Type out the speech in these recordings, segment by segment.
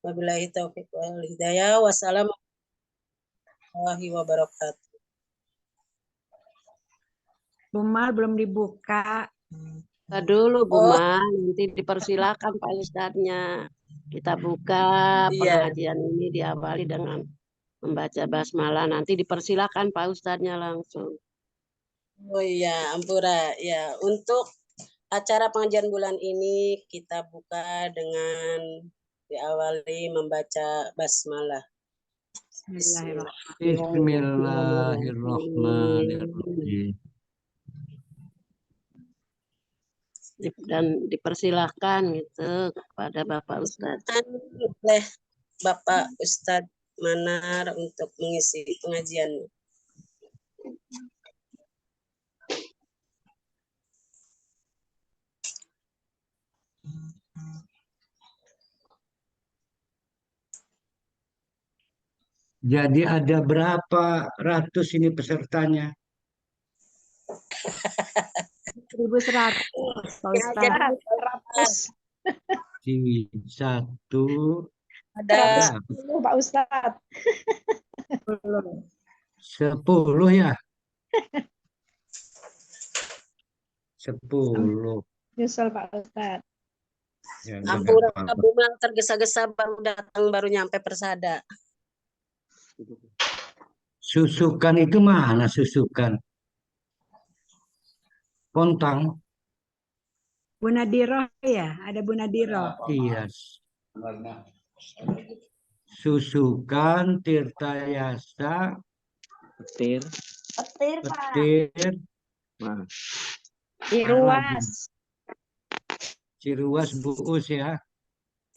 Wabillahi taufiq wal hidayah. Wassalamualaikum warahmatullahi wabarakatuh. Bumal belum dibuka. Dulu Bu Oh. Ma, nanti dipersilakan Pak Ustadznya. Kita buka Iya. pengajian ini diawali dengan membaca basmalah. Nanti dipersilakan Pak Ustadznya langsung. Oh iya, Ampura. Ya, untuk acara pengajian bulan ini kita buka dengan diawali membaca basmalah. Bismillahirrahmanirrahim. Dan dipersilahkan gitu kepada Bapak Ustadz. Oleh Bapak Ustadz Manar untuk mengisi pengajian. Jadi ada berapa ratus ini pesertanya? 1.100, Pak Ustadz. Satu. Ada 110, Pak Ustadz. 10 ya? 10. Nyusul Pak Ustadz. Ya, Ampura enggak apa-apa. Bumal tergesa-gesa baru datang, baru nyampe Persada. Susukan itu mana susukan? Pontang. Bu Nadiro ya, ada Bu Nadiro. Iya. Susukan, Tirtayasa, Petir. Petir, Ciruas. Ciruas, Buus ya.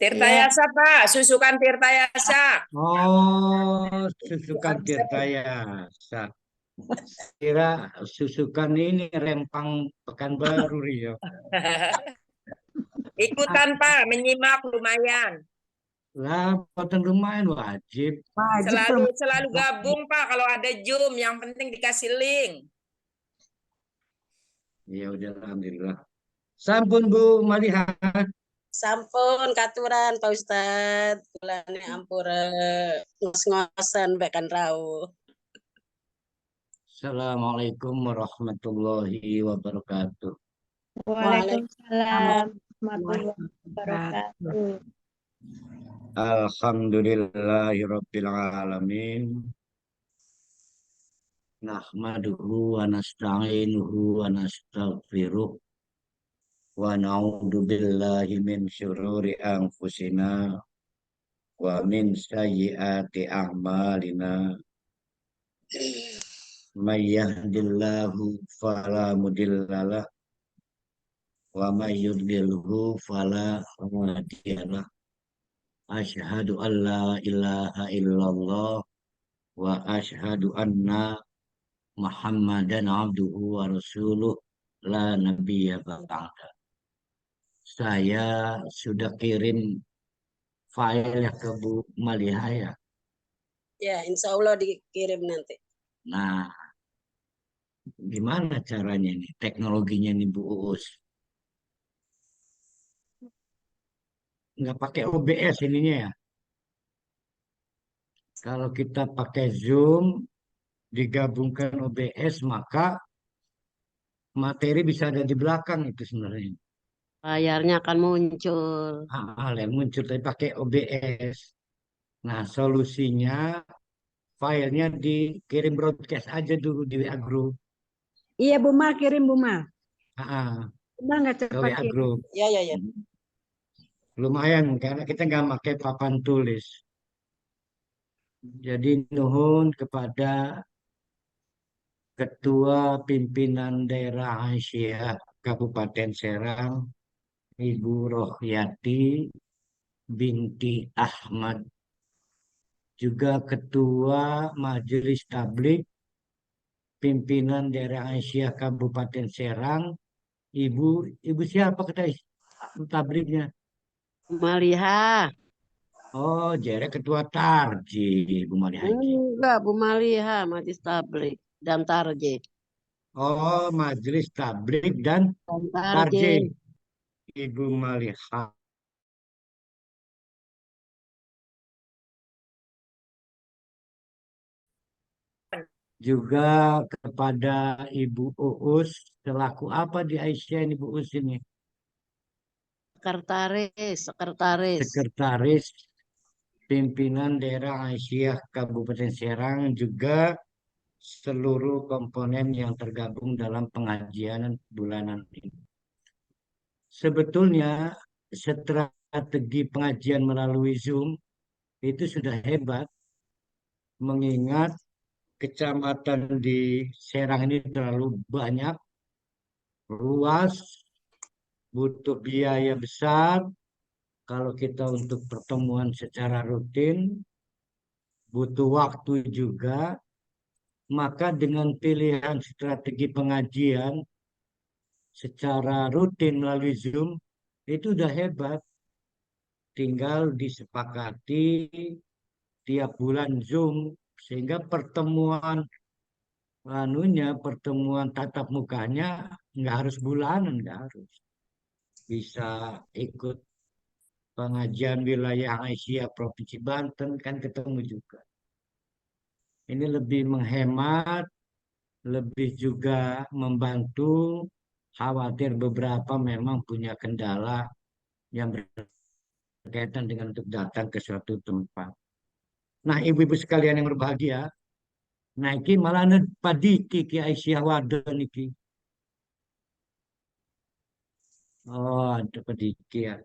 Tirtayasa Pak, susukan Tirtayasa. Oh, susukan Tirtayasa. Kira susukan ini Rempang Pekanbaru Rio. Ikutan Pak, menyimak lumayan. Lah, potong lumayan wajib. Selalu gabung Pak kalau ada Zoom, yang penting dikasih link. Ya udah, alhamdulillah. Sampun Bu melihat. Sampun katuran Pak Ustadz. Bulane Ampura ngos-ngosan bekan rau. Assalamualaikum warahmatullahi wabarakatuh. Waalaikumsalam warahmatullahi wabarakatuh. Alhamdulillahirabbil alamin. Nahmaduhu wa nasta'inuhu wa nastaghfiruh. Wa na'udzu billahi min syururi anfusina wa min sayyiati a'malina. May yahdihillahu fala mudhillalah wa may yudlilhu fala hadiyalah. Asyhadu an la ilaha illallah wa asyhadu anna Muhammadan abduhu wa rasuluh la nabiyya ba'da. Saya sudah kirim file ke Bu Maliha ya. Ya, insya Allah dikirim nanti. Nah, gimana caranya nih, teknologinya nih Bu Uus? Nggak pakai OBS ininya ya. Kalau kita pakai Zoom, digabungkan OBS, maka materi bisa ada di belakang itu sebenarnya. Layarnya akan muncul. Yang muncul tapi pakai OBS. Nah, solusinya filenya dikirim broadcast aja dulu di WA Group. Iya Bumal, kirim Bumal. Bumal nggak Ke cepat WA kirim. Group. Ya. Lumayan karena kita nggak pakai papan tulis. Jadi nuhun kepada Ketua Pimpinan Daerah Asia Kabupaten Serang, Ibu Rohyati binti Ahmad, juga Ketua Majelis Tablik Pimpinan Daerah Asia Kabupaten Serang, Ibu siapa kata tabliknya? Maliha. Oh, jadi Ketua Tarji, Bu Maliha. Enggak, Bu Maliha, Majelis Tablik dan Tarji. Oh, Majelis Tablik dan Tarji. Ibu Maliha. juga kepada Ibu Uus selaku apa di Aisyah ini Bu Uus ini? Sekretaris. Sekretaris Pimpinan Daerah Aisyah Kabupaten Serang, juga seluruh komponen yang tergabung dalam pengajian bulanan ini. Sebetulnya strategi pengajian melalui Zoom itu sudah hebat, mengingat kecamatan di Serang ini terlalu banyak, luas, butuh biaya besar. Kalau kita untuk pertemuan secara rutin, butuh waktu juga. Maka dengan pilihan strategi pengajian secara rutin melalui Zoom, itu udah hebat. Tinggal disepakati tiap bulan Zoom, sehingga pertemuan tatap mukanya nggak harus bulanan, nggak harus. Bisa ikut pengajian wilayah Aisyah Provinsi Banten, kan ketemu juga. Ini lebih menghemat, lebih juga membantu. Khawatir beberapa memang punya kendala yang berkaitan dengan untuk datang ke suatu tempat. Nah, ibu-ibu sekalian yang berbahagia, nah iki malah padiki ki Aisyah wadon iki. Oh, ada padiki ya.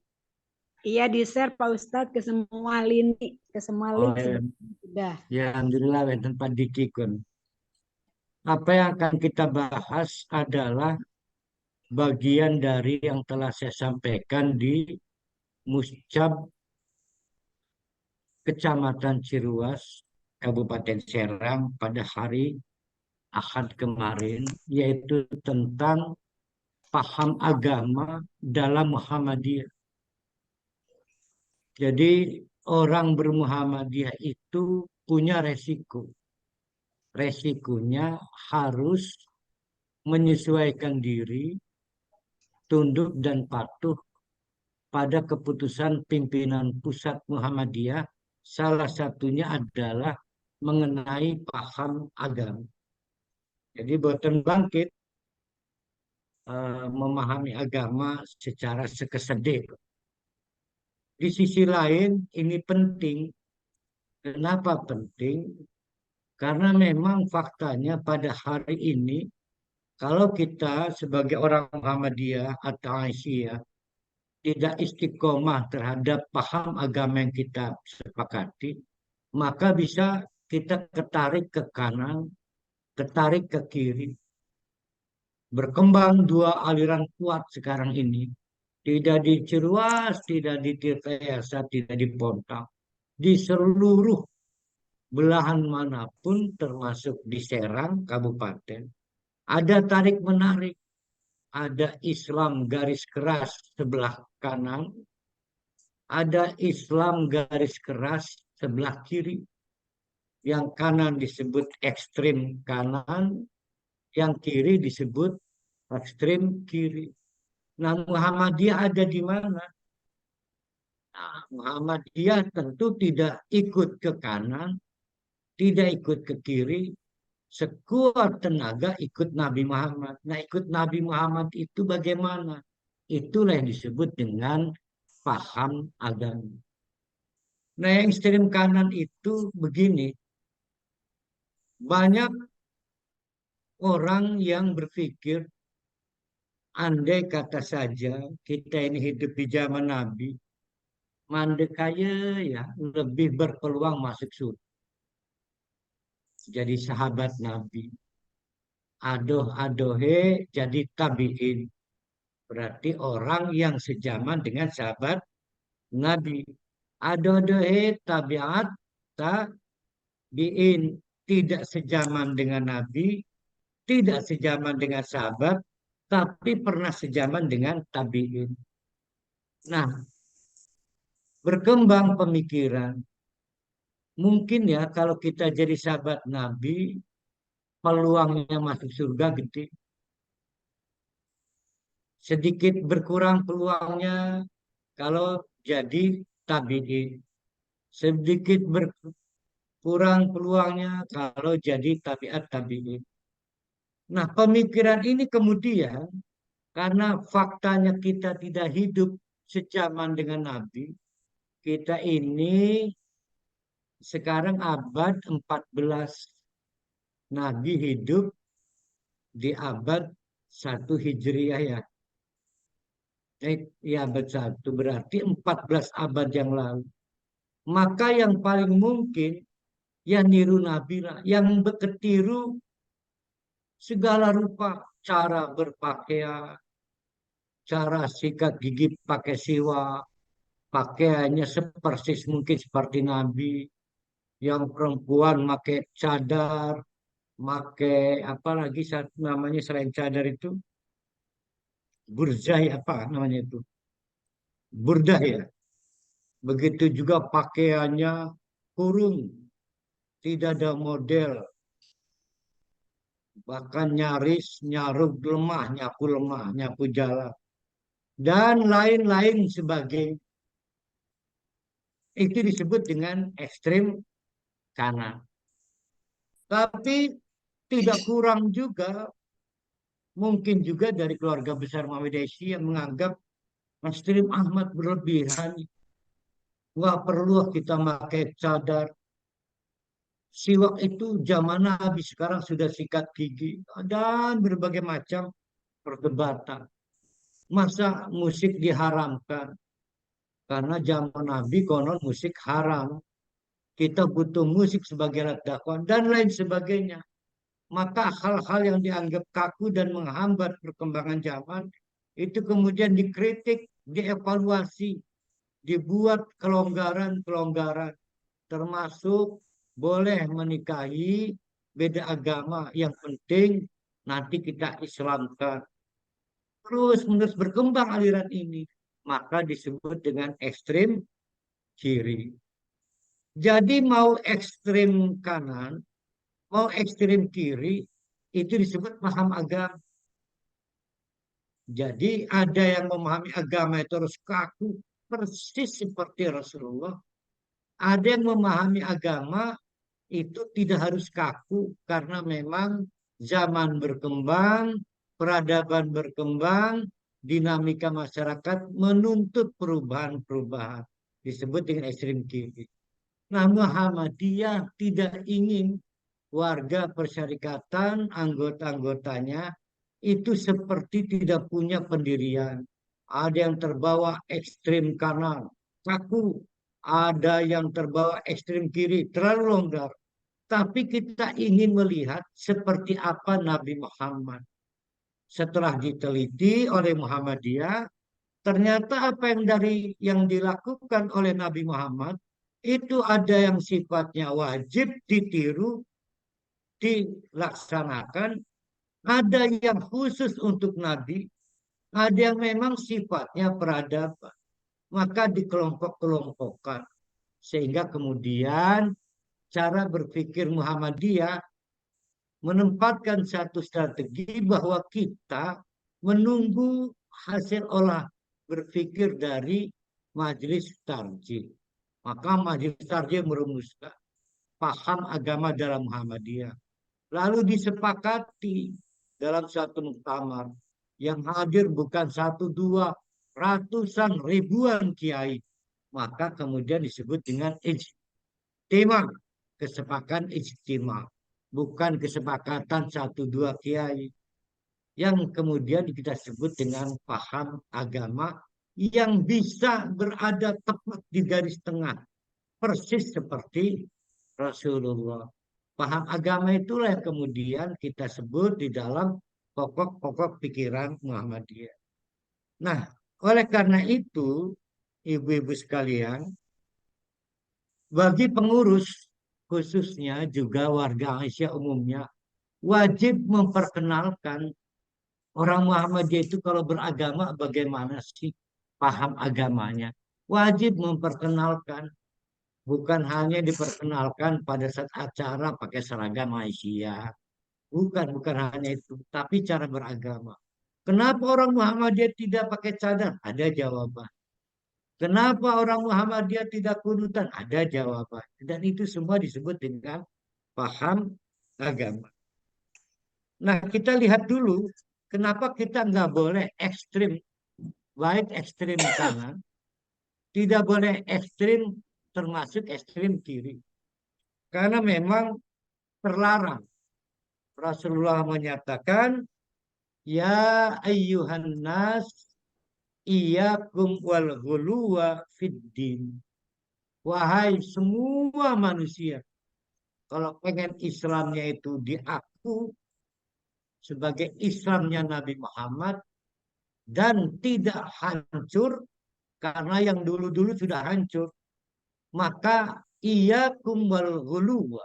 Iya di-share Pak Ustadz ke semua lini, ke semua Oh, link sudah. ya, alhamdulillah wonten padiki kun. Apa yang akan kita bahas adalah bagian dari yang telah saya sampaikan di Muscab Kecamatan Ciruas, Kabupaten Serang pada hari Ahad kemarin, yaitu tentang paham agama dalam Muhammadiyah. Jadi orang bermuhammadiyah itu punya resiko. Resikonya harus menyesuaikan diri, tunduk dan patuh pada keputusan pimpinan pusat Muhammadiyah. Salah satunya adalah mengenai paham agama. Jadi boten bangkit memahami agama secara sekesedek. Di sisi lain ini penting. Kenapa penting? Karena memang faktanya pada hari ini kalau kita sebagai orang Muhammadiyah atau Aisyah tidak istiqomah terhadap paham agama yang kita sepakati, maka bisa kita ketarik ke kanan, ketarik ke kiri. Berkembang dua aliran kuat sekarang ini. Tidak di Ciruas, tidak di Tirtayasa, tidak di Pontang. Di seluruh belahan manapun termasuk di Serang, Kabupaten. Ada tarik-menarik. Ada Islam garis keras sebelah kanan. Ada Islam garis keras sebelah kiri. Yang kanan disebut ekstrim kanan. Yang kiri disebut ekstrim kiri. Nah, Muhammadiyah ada di mana? Nah, Muhammadiyah tentu tidak ikut ke kanan, tidak ikut ke kiri, sekuat tenaga ikut Nabi Muhammad. Nah, ikut Nabi Muhammad itu bagaimana? Itulah yang disebut dengan paham agama. Nah, yang ekstrem kanan itu begini. Banyak orang yang berpikir, andai kata saja kita ini hidup di zaman Nabi, mandek kaya ya lebih berpeluang masuk surga. Jadi sahabat Nabi. Adoh-adohe jadi tabiin. Berarti orang yang sejaman dengan sahabat Nabi. Adoh-adohe tabiat tabiin. Tidak sejaman dengan Nabi, tidak sejaman dengan sahabat, tapi pernah sejaman dengan tabiin. Nah, berkembang pemikiran. Mungkin ya kalau kita jadi sahabat Nabi, peluangnya masuk surga gede. Sedikit berkurang peluangnya kalau jadi tabi'in. Sedikit kurang peluangnya kalau jadi tabiat tabiin. Nah, pemikiran ini kemudian karena faktanya kita tidak hidup sejaman dengan Nabi, kita ini sekarang abad 14. Nabi hidup di abad 1 Hijriah ya. Ya abad 1 berarti 14 abad yang lalu. Maka yang paling mungkin ya niru Nabi lah, yang ketiru segala rupa cara berpakaian, cara sikat gigi pakai siwak, pakaiannya sepersis mungkin seperti Nabi. Yang perempuan pakai cadar, pakai apa lagi namanya selain cadar itu, burzah apa namanya itu, burdah ya. Begitu juga pakaiannya kurung, tidak ada model, bahkan nyaris nyaruk lemah, nyapu jalan, dan lain-lain sebagainya. Itu disebut dengan ekstrim kanan. Tapi tidak kurang juga, mungkin juga dari keluarga besar Muhammadiyah yang menganggap ekstrim Ahmad berlebihan. Nggak perlu kita pakai cadar. Siwak itu zaman Nabi, sekarang sudah sikat gigi. Dan berbagai macam perdebatan. Masa musik diharamkan? Karena zaman Nabi konon musik haram. Kita butuh musik sebagai alat dakwah dan lain sebagainya. Maka hal-hal yang dianggap kaku dan menghambat perkembangan zaman itu kemudian dikritik, dievaluasi, dibuat kelonggaran-kelonggaran, termasuk boleh menikahi beda agama, yang penting nanti kita Islamkan. Terus menerus berkembang aliran ini, maka disebut dengan ekstrim kiri. Jadi mau ekstrim kanan, mau ekstrim kiri, itu disebut paham agama. Jadi ada yang memahami agama itu harus kaku, persis seperti Rasulullah. Ada yang memahami agama itu tidak harus kaku, karena memang zaman berkembang, peradaban berkembang, dinamika masyarakat menuntut perubahan-perubahan. Disebut dengan ekstrim kiri. Nah, Muhammadiyah tidak ingin warga persyarikatan, anggota-anggotanya itu seperti tidak punya pendirian. Ada yang terbawa ekstrim kanan, kaku. Ada yang terbawa ekstrim kiri, terlalu longgar. Tapi kita ingin melihat seperti apa Nabi Muhammad. Setelah diteliti oleh Muhammadiyah, ternyata apa yang dilakukan oleh Nabi Muhammad itu ada yang sifatnya wajib ditiru, dilaksanakan, ada yang khusus untuk Nabi, ada yang memang sifatnya peradaban. Maka dikelompok-kelompokkan. Sehingga kemudian cara berpikir Muhammadiyah menempatkan satu strategi bahwa kita menunggu hasil olah berpikir dari Majelis Tarjih. Maka Majelis Tarjih merumuskan paham agama dalam Muhammadiyah. Lalu disepakati dalam satu muktamar, yang hadir bukan 1, 2, ratusan ribuan kiai. Maka kemudian disebut dengan ijtima, kesepakatan ijtima, bukan kesepakatan 1, 2 kiai. Yang kemudian kita sebut dengan paham agama yang bisa berada tepat di garis tengah, persis seperti Rasulullah. Paham agama itulah yang kemudian kita sebut di dalam pokok-pokok pikiran Muhammadiyah. Nah, oleh karena itu, ibu-ibu sekalian, bagi pengurus, khususnya juga warga Aisyah umumnya, wajib memperkenalkan orang Muhammadiyah itu kalau beragama bagaimana sih paham agamanya. Wajib memperkenalkan, bukan hanya diperkenalkan pada saat acara pakai seragam Aisyah. Bukan hanya itu, tapi cara beragama. Kenapa orang Muhammadiyah tidak pakai cadar? Ada jawaban. Kenapa orang Muhammadiyah tidak kunutan? Ada jawaban. Dan itu semua disebut dengan paham agama. Nah, kita lihat dulu kenapa kita nggak boleh ekstrim baik ekstrim kanan, tidak boleh ekstrim termasuk ekstrim kiri. Karena memang terlarang. Rasulullah menyatakan, ya ayyuhan nas iyyakum wal ghuluwa fid din. Wahai semua manusia, kalau pengen Islamnya itu diaku sebagai Islamnya Nabi Muhammad dan tidak hancur karena yang dulu-dulu sudah hancur, maka iyyakum wal ghuluwa,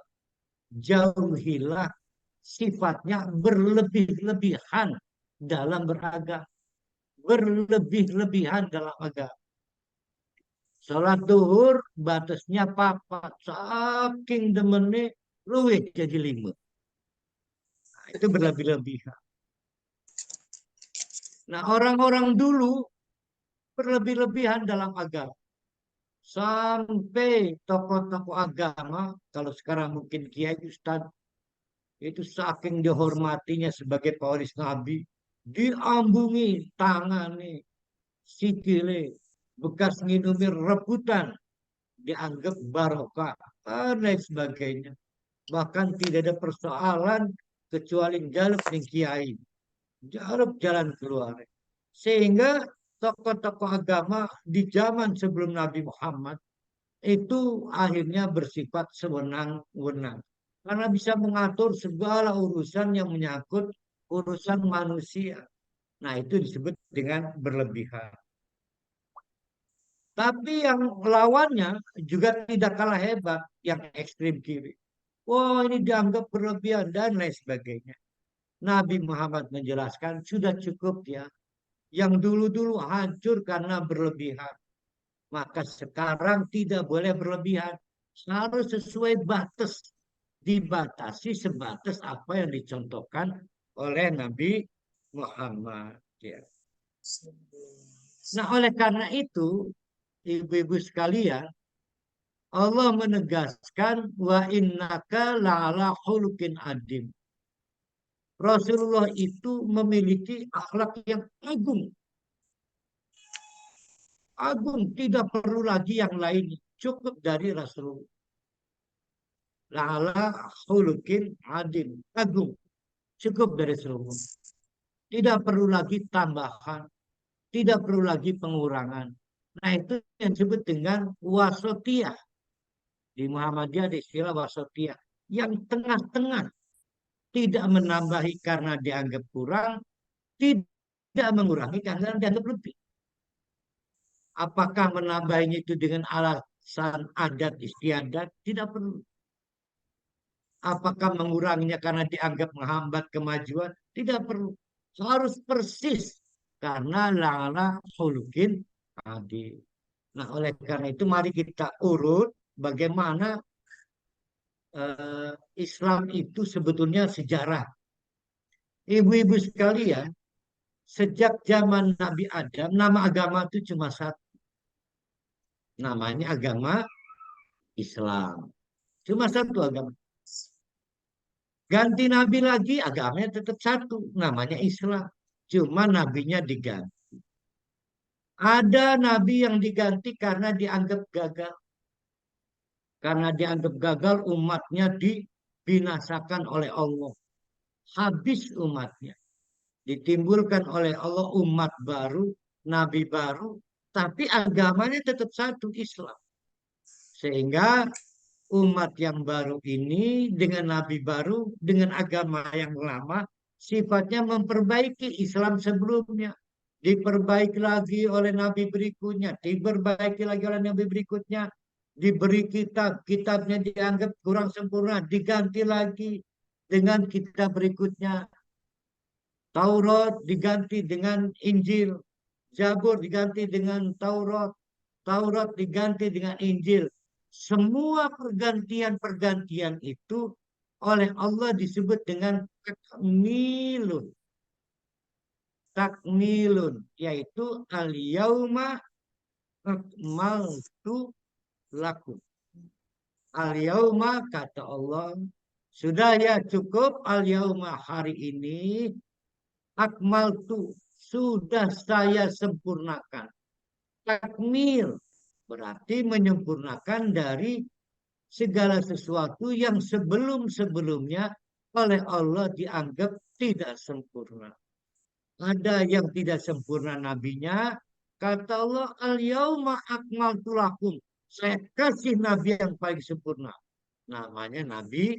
jauhilah sifatnya berlebih-lebihan dalam beragama, berlebih-lebihan dalam agama. Sholat duhur batasnya papat, saking demennya luwih jadi 5. Nah, itu berlebih-lebihan. Nah, orang-orang dulu berlebih-lebihan dalam agama. Sampai tokoh-tokoh agama, kalau sekarang mungkin kiai ustadz, itu saking dihormatinya sebagai pewaris Nabi, diambungi tangannya, sikile, bekas nginumi rebutan, dianggap barokah, dan lain sebagainya. Bahkan tidak ada persoalan kecuali jaluk ning kiai, jaluk jalan keluar. Sehingga tokoh-tokoh agama di zaman sebelum Nabi Muhammad itu akhirnya bersifat sewenang-wenang. Karena bisa mengatur segala urusan yang menyangkut urusan manusia. Nah, itu disebut dengan berlebihan. Tapi yang lawannya juga tidak kalah hebat, yang ekstrim kiri. Wah, ini dianggap berlebihan dan lain sebagainya. Nabi Muhammad menjelaskan, sudah cukup ya. Yang dulu-dulu hancur karena berlebihan. Maka sekarang tidak boleh berlebihan. Harus sesuai batas. Dibatasi sebatas apa yang dicontohkan oleh Nabi Muhammad. Ya. Nah, oleh karena itu, ibu-ibu sekalian, Allah menegaskan wa innaka la'ala khuluqin adim. Rasulullah itu memiliki akhlak yang agung. Agung, tidak perlu lagi yang lain. Cukup dari Rasulullah. La'ala khuluqin adim. Agung. Cukup dari Rasulullah. Tidak perlu lagi tambahan. Tidak perlu lagi pengurangan. Nah, itu yang disebut dengan wasatiyah. Di Muhammadiyah ada istilah wasatiyah. Yang tengah-tengah. Tidak menambahi karena dianggap kurang. Tidak mengurangi karena dianggap lebih. Apakah menambahinya itu dengan alasan adat istiadat? Tidak perlu. Apakah menguranginya karena dianggap menghambat kemajuan? Tidak perlu. Harus persis. Karena la'ala khuluqin adim. Nah, oleh karena itu mari kita urut bagaimana Islam itu sebetulnya sejarah. Ibu-ibu sekalian, sejak zaman Nabi Adam, nama agama itu cuma satu. Namanya agama Islam. Cuma satu agama. Ganti Nabi lagi, agamanya tetap satu. Namanya Islam. Cuma nabinya diganti. Ada Nabi yang diganti karena dianggap gagal. Karena dianggap gagal, umatnya dibinasakan oleh Allah. Habis umatnya. Ditimbulkan oleh Allah umat baru, nabi baru, tapi agamanya tetap satu, Islam. Sehingga umat yang baru ini dengan nabi baru, dengan agama yang lama, sifatnya memperbaiki Islam sebelumnya. Diperbaiki lagi oleh nabi berikutnya, diperbaiki lagi oleh nabi berikutnya, diberi kitab, kitabnya dianggap kurang sempurna, diganti lagi dengan kitab berikutnya. Taurat diganti dengan Injil, Zabur diganti dengan Taurat, Taurat diganti dengan Injil. Semua pergantian-pergantian itu oleh Allah disebut dengan takmilun. Takmilun, yaitu al-yauma akmaltu lakum. Al-yauma kata Allah, sudah ya cukup al-yauma hari ini, akmaltu sudah saya sempurnakan. Takmil berarti menyempurnakan dari segala sesuatu yang sebelum-sebelumnya oleh Allah dianggap tidak sempurna. Ada yang tidak sempurna nabinya, kata Allah, al-yauma akmaltu lakum. Saya kasih nabi yang paling sempurna. Namanya Nabi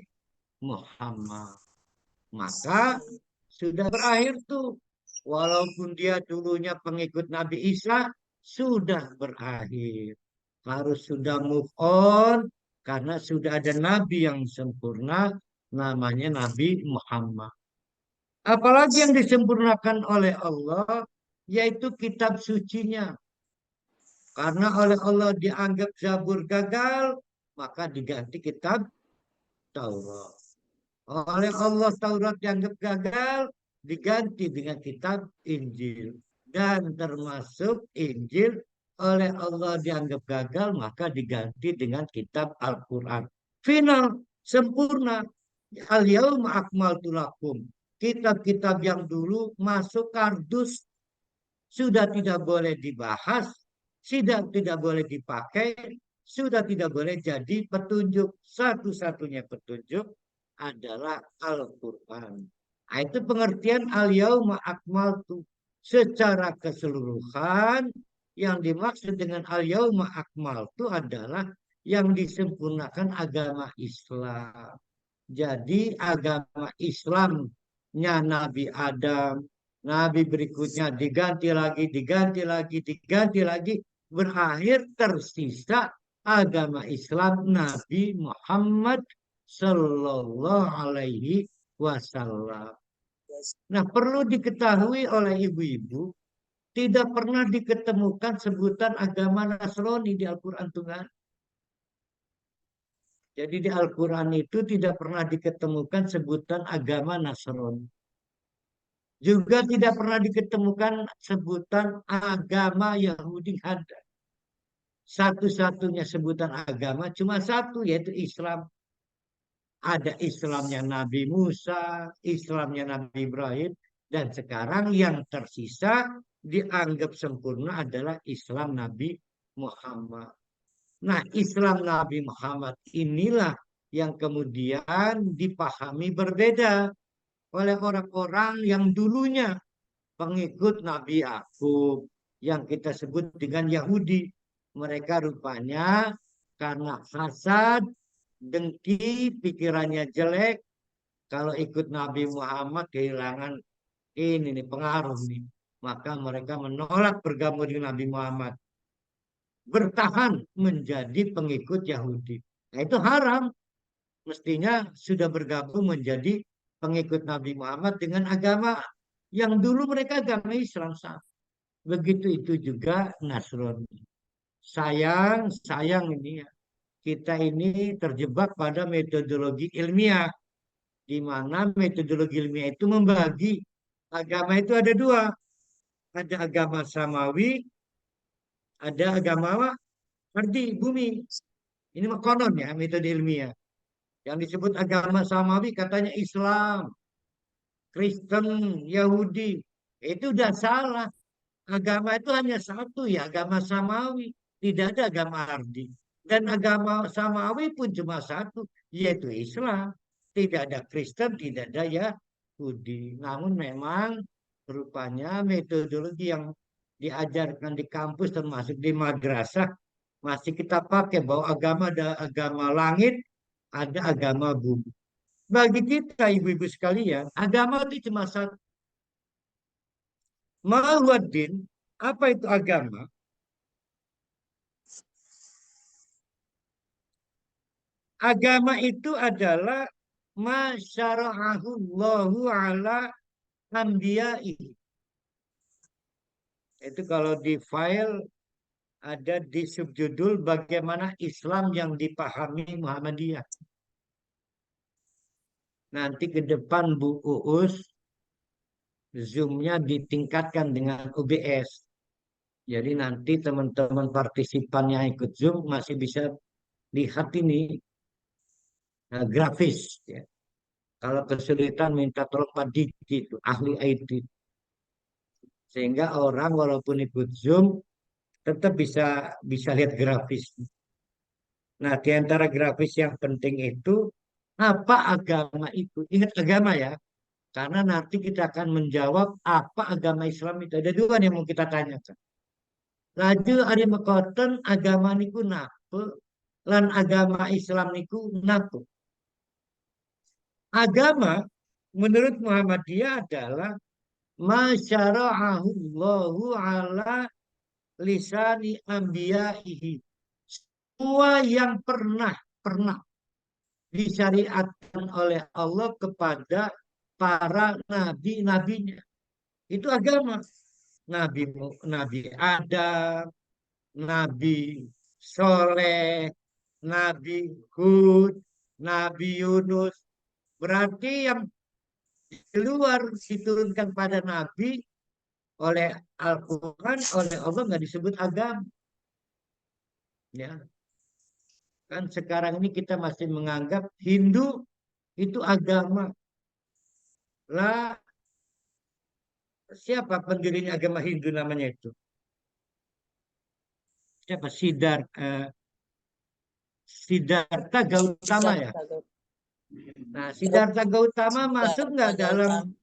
Muhammad. Maka sudah berakhir tuh. Walaupun dia dulunya pengikut Nabi Isa, sudah berakhir. Harus sudah move on, karena sudah ada Nabi yang sempurna, namanya Nabi Muhammad. Apalagi yang disempurnakan oleh Allah, yaitu kitab sucinya. Karena oleh Allah dianggap Zabur gagal, maka diganti kitab Taurat. Oleh Allah Taurat dianggap gagal, diganti dengan kitab Injil. Dan termasuk Injil oleh Allah dianggap gagal, maka diganti dengan kitab Al-Quran. Final, sempurna. Al-yauma akmaltu lakum. Kitab-kitab yang dulu masuk kardus, sudah tidak boleh dibahas, sudah tidak boleh dipakai, sudah tidak boleh jadi petunjuk. Satu-satunya petunjuk adalah Al-Quran. Nah, itu pengertian al-yauma akmaltu. Secara keseluruhan, yang dimaksud dengan al-yauma akmaltu adalah yang disempurnakan agama Islam. Jadi agama Islamnya Nabi Adam, Nabi berikutnya diganti lagi, diganti lagi, diganti lagi. Berakhir tersisa agama Islam Nabi Muhammad Sallallahu Alaihi Wasallam. Nah, perlu diketahui oleh ibu-ibu, tidak pernah diketemukan sebutan agama Nasrani di Al-Quran Tunggal. Jadi di Al-Quran itu tidak pernah diketemukan sebutan agama Nasrani. Juga tidak pernah diketemukan sebutan agama Yahudi ada. Satu-satunya sebutan agama cuma satu, yaitu Islam. Ada Islamnya Nabi Musa, Islamnya Nabi Ibrahim, dan sekarang yang tersisa dianggap sempurna adalah Islam Nabi Muhammad. Nah, Islam Nabi Muhammad inilah yang kemudian dipahami berbeda oleh orang-orang yang dulunya pengikut Nabi Yakub, yang kita sebut dengan Yahudi. Mereka rupanya karena hasad, dengki, pikirannya jelek, kalau ikut Nabi Muhammad kehilangan ini nih pengaruh nih, maka mereka menolak bergabung dengan Nabi Muhammad, bertahan menjadi pengikut Yahudi. Nah, itu haram. Mestinya sudah bergabung menjadi pengikut Nabi Muhammad dengan agama yang dulu mereka agama Islam. Begitu itu juga Nasrani. Sayang ini ya. Kita ini terjebak pada metodologi ilmiah, di mana metodologi ilmiah itu membagi agama itu ada dua. Ada agama samawi, ada agama ardi, bumi. Ini mah konon ya, metode ilmiah. Yang disebut agama samawi katanya Islam, Kristen, Yahudi. Itu udah salah. Agama itu hanya satu ya, agama samawi. Tidak ada agama ardi. Dan agama samawi pun cuma satu, yaitu Islam. Tidak ada Kristen, tidak ada Yahudi. Namun memang rupanya metodologi yang diajarkan di kampus termasuk di madrasah masih kita pakai bahwa agama ada agama langit, ada agama bumi. Bagi kita ibu-ibu sekalian, agama itu cuma satu. Mahuddin, apa itu agama? Agama itu adalah masyara'ahullahu ala anbiya'i. Itu kalau di file ada di subjudul bagaimana Islam yang dipahami Muhammadiyah. Nanti ke depan Bu Uus, Zoom-nya ditingkatkan dengan OBS. Jadi nanti teman-teman partisipan yang ikut Zoom masih bisa lihat ini grafis. Ya. Kalau kesulitan minta tolong Pak Diki, itu ahli IT. Sehingga orang walaupun ikut Zoom tetap bisa bisa lihat grafis. Nah, di antara grafis yang penting itu apa agama itu? Ingat agama ya, karena nanti kita akan menjawab apa agama Islam itu. Ada dua yang mau kita tanyakan. Laju ari mekoten agama niku napa lan agama Islam niku napa. Agama menurut Muhammadiyah adalah masyara'ahullahu ala lisani anbiya'ihi. Semua yang pernah disyariatkan oleh Allah kepada para nabi-nabinya. Itu agama. Nabi Nabi Adam, Nabi Soleh, Nabi Hud, Nabi Yunus. Berarti yang di luar diturunkan pada Nabi oleh Al-Quran, oleh Allah nggak disebut agama. Ya, kan sekarang ini kita masih menganggap Hindu itu agama. Lah, siapa pendirinya agama Hindu namanya itu? Siapa? Siddhartha Gautama ya. Nah, Siddhartha Gautama masuk nggak dalam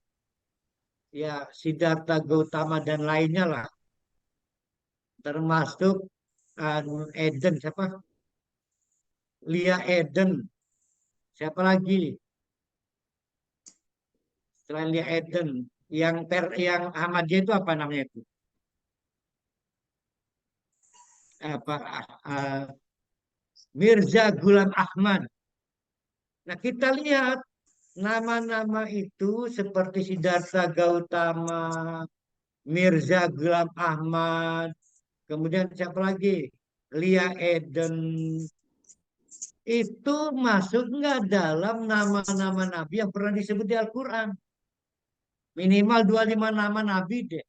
ya Siddhartha Gautama dan lainnya lah, termasuk Eden siapa? Lia Eden. Siapa lagi? Selain Lia Eden, yang Ahmadiyah itu apa namanya itu? Apa Mirza Ghulam Ahmad. Nah, kita lihat nama-nama itu seperti Siddhartha Gautama, Mirza Ghulam Ahmad, kemudian siapa lagi? Lia Eden. Itu masuk nggak dalam nama-nama Nabi yang pernah disebut di Al-Quran? Minimal 25 nama Nabi deh.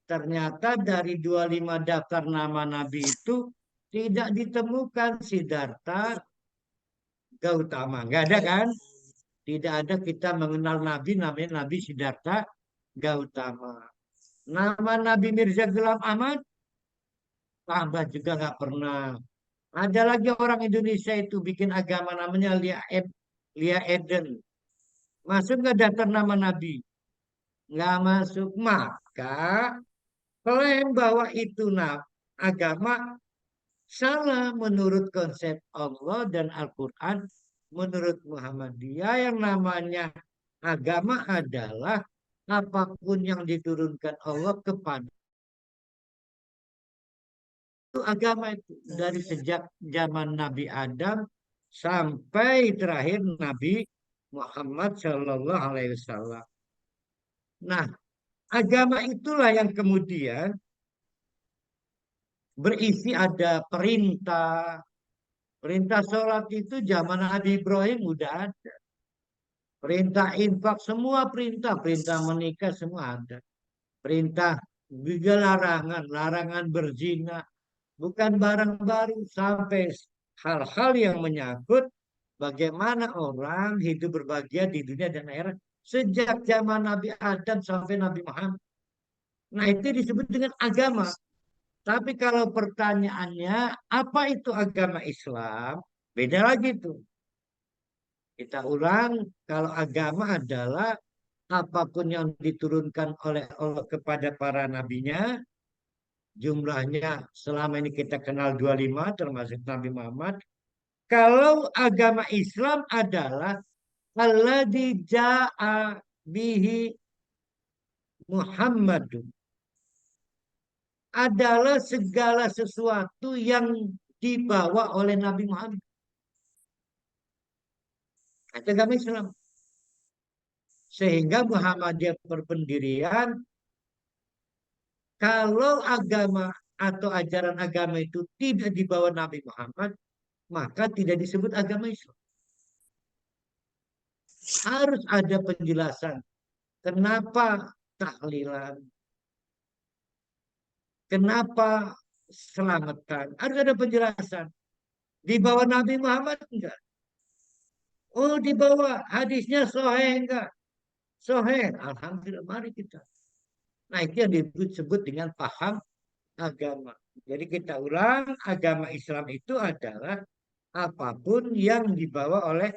Ternyata dari 25 daftar nama Nabi itu tidak ditemukan Siddhartha Gautama. Nggak ada kan? Tidak ada kita mengenal Nabi namanya Nabi Siddhartha Gautama. Nama Nabi Mirza Ghulam Ahmad tambah juga nggak pernah. Ada lagi orang Indonesia itu bikin agama namanya Lia Eden. Masuk nggak daftar nama Nabi? Nggak masuk. Maka klaim bahwa itu agama salah menurut konsep Allah dan Al-Quran. Menurut Muhammadiyah yang namanya agama adalah apapun yang diturunkan Allah kepada itu agama itu dari sejak zaman Nabi Adam sampai terakhir Nabi Muhammad Shallallahu Alaihi Wasallam. Nah, agama itulah yang kemudian berisi ada perintah. Perintah sholat itu zaman Nabi Ibrahim udah ada. Perintah infak semua perintah, perintah menikah semua ada. Perintah juga larangan, larangan berzina, bukan barang baru sampai hal-hal yang menyangkut bagaimana orang hidup berbahagia di dunia dan akhirat sejak zaman Nabi Adam sampai Nabi Muhammad. Nah, itu disebut dengan agama. Tapi kalau pertanyaannya apa itu agama Islam? Beda lagi tuh. Kita ulang, kalau agama adalah apapun yang diturunkan oleh Allah kepada para nabinya, jumlahnya selama ini kita kenal 25 termasuk Nabi Muhammad. Kalau agama Islam adalah alladzi ja'a bihi Muhammadun, adalah segala sesuatu yang dibawa oleh Nabi Muhammad. Itu agama Islam. Sehingga Muhammadiyah berpendirian kalau agama atau ajaran agama itu tidak dibawa Nabi Muhammad, maka tidak disebut agama Islam. Harus ada penjelasan kenapa tahlilan, Kenapa selamatan? Harus ada penjelasan. Di bawah Nabi Muhammad enggak? Oh, di bawah hadisnya sahih enggak? Sahih. Alhamdulillah, mari kita. Nah, itu yang disebut dengan paham agama. Jadi kita ulang, agama Islam itu adalah apapun yang dibawa oleh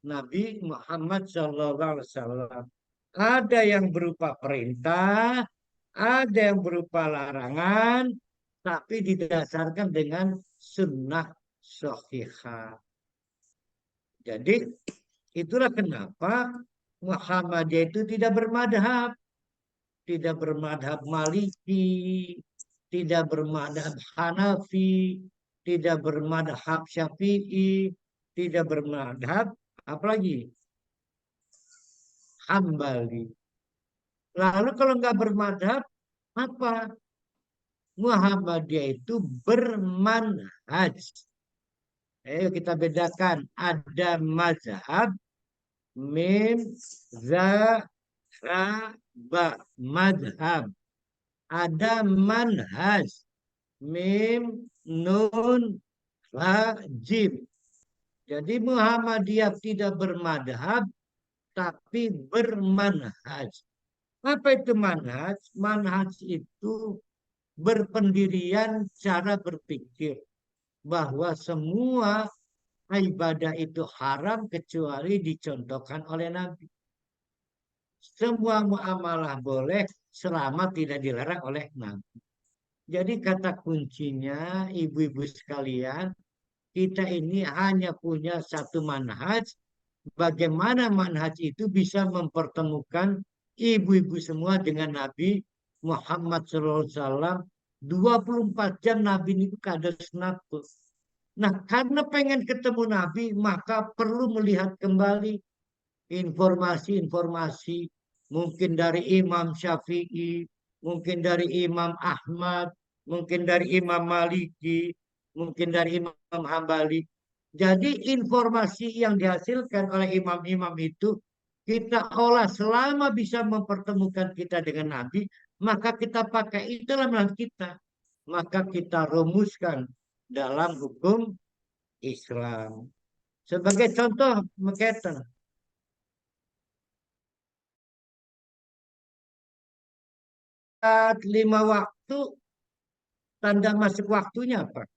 Nabi Muhammad SAW. Ada yang berupa perintah, ada yang berupa larangan, tapi didasarkan dengan sunnah sahihah. Jadi itulah kenapa Muhammadiyah itu tidak bermadhab. Tidak bermadhab Maliki, tidak bermadhab Hanafi, tidak bermadhab Syafi'i, tidak bermadhab apalagi Hambali. Lalu kalau nggak bermadhab apa? Muhammadiyah itu bermanhaj. Ayo kita bedakan. Ada mazhab, mim, za, ra, ba. Mazhab. Ada manhaj, mim, nun, fa, jim. Jadi Muhammadiyah tidak bermadhab, tapi bermanhaj. Apa itu manhaj? Manhaj itu berpendirian cara berpikir bahwa semua ibadah itu haram kecuali dicontohkan oleh Nabi. Semua muamalah boleh selama tidak dilarang oleh Nabi. Jadi kata kuncinya ibu-ibu sekalian, kita ini hanya punya satu manhaj. Bagaimana manhaj itu bisa mempertemukan ibu-ibu semua dengan Nabi Muhammad SAW. 24 jam Nabi itu kados nafsu. Nah, karena pengen ketemu Nabi, maka perlu melihat kembali informasi-informasi mungkin dari Imam Syafi'i, mungkin dari Imam Ahmad, mungkin dari Imam Maliki, mungkin dari Imam Hambali. Jadi informasi yang dihasilkan oleh imam-imam itu kita olah selama bisa mempertemukan kita dengan Nabi, maka kita pakai itu dalam manhaj kita. Maka kita rumuskan dalam hukum Islam. Sebagai contoh, Meketen. Saat 5 waktu, tanda masuk waktunya apa?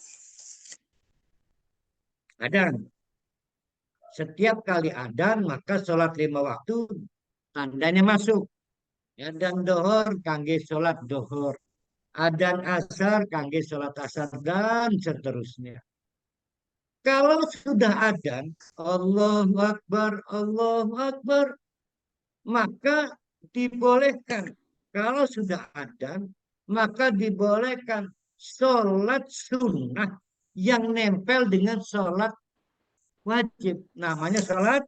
Adan. Setiap kali adan, maka sholat 5 waktu, tandanya masuk. Adan dohor, kangge sholat dohor. Adan asar, kangge sholat asar, dan seterusnya. Kalau sudah adan, Allahu Akbar, maka dibolehkan. Kalau sudah adan, maka dibolehkan sholat sunnah yang nempel dengan sholat wajib. Namanya sholat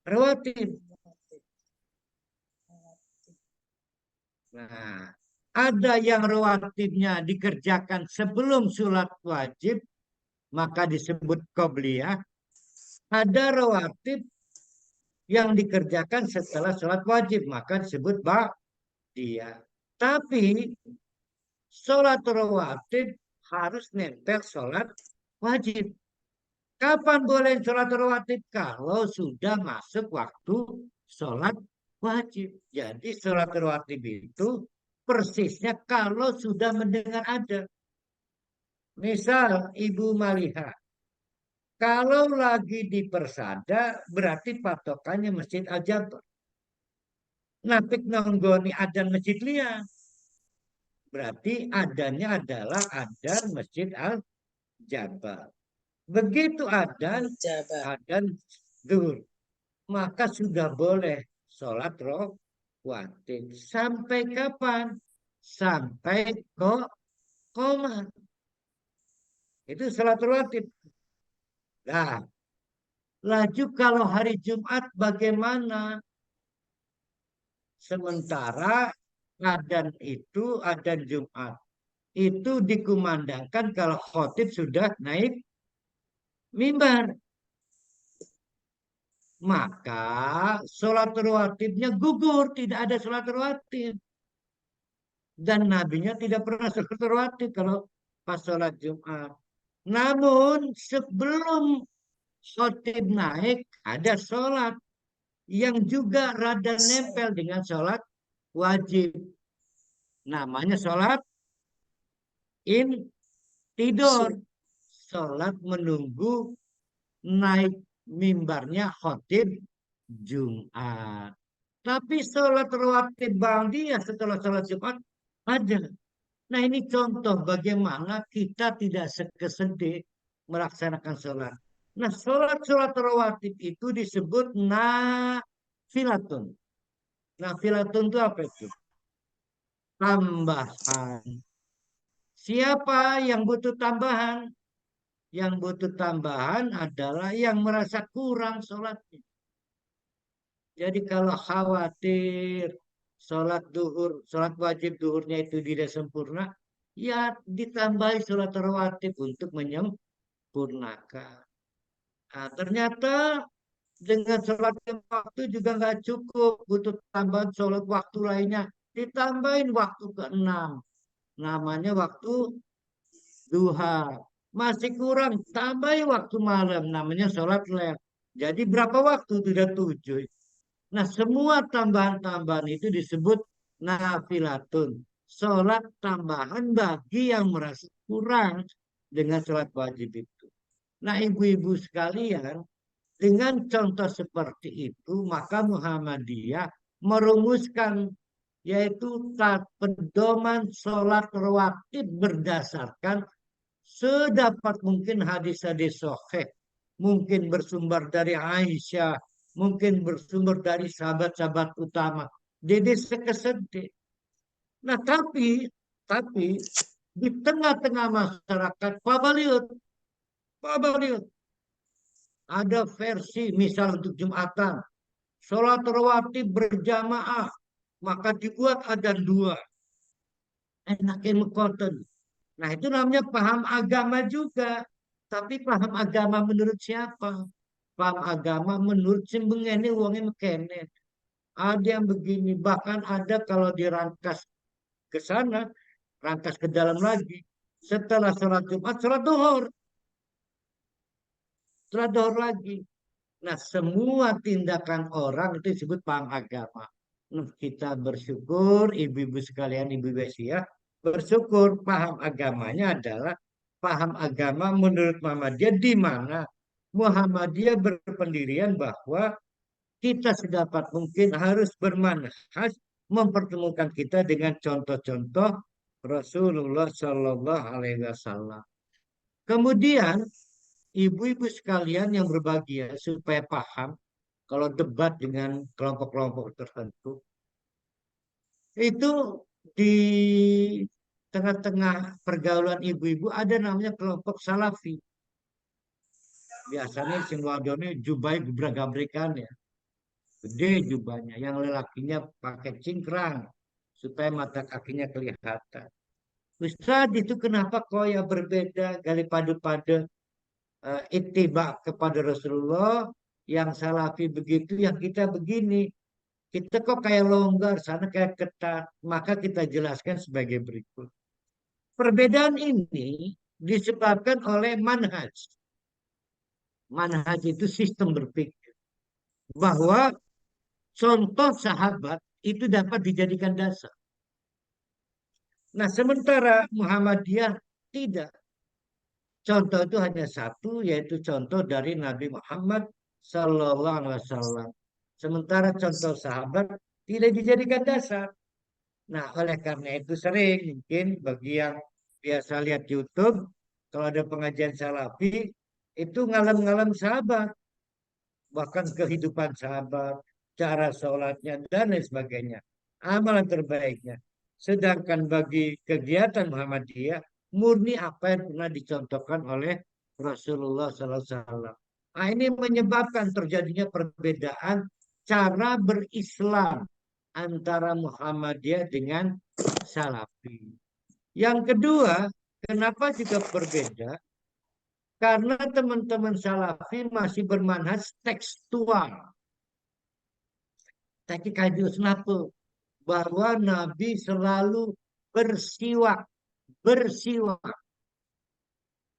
rawatib. Nah, ada yang rawatibnya dikerjakan sebelum sholat wajib, maka disebut qobliyah. Ada rawatib yang dikerjakan setelah sholat wajib, maka disebut ba'diyah. Tapi sholat rawatib harus nempel sholat wajib. Kapan boleh sholat rawatib? Kalau sudah masuk waktu sholat wajib. Jadi sholat rawatib itu persisnya kalau sudah mendengar ada. Misal Ibu Maliha, kalau lagi di Persada berarti patokannya Masjid Al-Jabar. Napik nonggoni adan Masjid Liang. Berarti adannya adalah adan Masjid Al-Jabar. Begitu adan zuhur, maka sudah boleh sholat rawatib. Sampai kapan? Sampai qomat. Itu sholat rawatib. Nah, laju kalau hari Jumat bagaimana? Sementara adan Jumat itu dikumandangkan kalau khotib sudah naik mimbar. Maka sholat rawatibnya gugur, tidak ada sholat rawatib. Dan nabinya tidak pernah sholat rawatib kalau pas sholat Jumat. Namun sebelum khotib naik ada sholat yang juga rada nempel dengan sholat wajib. Namanya sholat tidur. Sholat menunggu naik mimbarnya khotib Jumat. Tapi sholat rawatib ba'diyah setelah sholat Jumat ada. Nah ini contoh bagaimana kita tidak sekesedek melaksanakan sholat. Nah sholat rawatib itu disebut nafilatun. Nafilatun itu apa itu? Tambahan. Siapa yang butuh tambahan? Yang butuh tambahan adalah yang merasa kurang sholatnya. Jadi kalau khawatir sholat duhur, sholat wajib duhurnya itu tidak sempurna, ya ditambahi sholat rawatib untuk menyempurnakan. Nah, ternyata dengan sholat waktu juga nggak cukup, butuh tambahan sholat waktu lainnya. Ditambahin waktu ke-6. Namanya waktu duha. Masih kurang, tambahi waktu malam. Namanya sholat lel. Jadi berapa waktu? Sudah 7. Nah, semua tambahan-tambahan itu disebut nafilatun. Sholat tambahan bagi yang merasa kurang dengan sholat wajib itu. Nah, ibu-ibu sekalian, dengan contoh seperti itu, maka Muhammadiyah merumuskan yaitu pedoman sholat rawatib berdasarkan sedapat mungkin hadis-hadis sahih, mungkin bersumber dari Aisyah, mungkin bersumber dari sahabat-sahabat utama. Jadi sekesedek. Nah tapi di tengah-tengah masyarakat Pabaliut ada versi misal untuk Jumatan, sholat rawatib berjamaah, maka dibuat ada 2. Enakin mekoten. Nah itu namanya paham agama juga. Tapi paham agama menurut siapa? Paham agama menurut simbengene wonge mekene. Ada yang begini, bahkan ada kalau dirangkas ke sana, rangkas ke dalam lagi. Setelah sholat Jumat, sholat duhur. Sholat duhur lagi. Nah, semua tindakan orang itu disebut paham agama. Nah, kita bersyukur, ibu-ibu sekalian, ibu-ibu ya, bersyukur paham agamanya adalah paham agama menurut Muhammadiyah, di mana Muhammadiyah berpendirian bahwa kita sedapat mungkin harus bermanhaj mempertemukan kita dengan contoh-contoh Rasulullah Shallallahu Alaihi Wasallam. Kemudian ibu-ibu sekalian yang berbahagia supaya paham kalau debat dengan kelompok-kelompok tertentu itu di tengah-tengah pergaulan ibu-ibu ada namanya kelompok salafi. Biasanya sing wadone jubai gebrak-gabrikan ya. Gede jubahnya, yang lelakinya pakai cingkrang supaya mata kakinya kelihatan. Ustadz itu kenapa kok ya berbeda daripada ittiba kepada Rasulullah, yang salafi begitu, yang kita begini. Kita kok kayak longgar, sana kayak ketat. Maka kita jelaskan sebagai berikut. Perbedaan ini disebabkan oleh manhaj. Manhaj itu sistem berpikir. Bahwa contoh sahabat itu dapat dijadikan dasar. Nah, sementara Muhammadiyah tidak. Contoh itu hanya satu, yaitu contoh dari Nabi Muhammad Sallallahu Alaihi Wasallam. Sementara contoh sahabat tidak dijadikan dasar. Nah, oleh karena itu sering mungkin bagi yang biasa lihat YouTube, kalau ada pengajian salafi, itu ngalam-ngalam sahabat. Bahkan kehidupan sahabat, cara sholatnya, dan lain sebagainya. Amalan terbaiknya. Sedangkan bagi kegiatan Muhammadiyah, murni apa yang pernah dicontohkan oleh Rasulullah SAW. Nah, ini menyebabkan terjadinya perbedaan cara berislam antara Muhammadiyah dengan Salafi. Yang kedua, kenapa juga berbeda? Karena teman-teman Salafi masih bermanhaj tekstual. Tapi kajian kenapa? Bahwa Nabi selalu bersiwak. Bersiwak.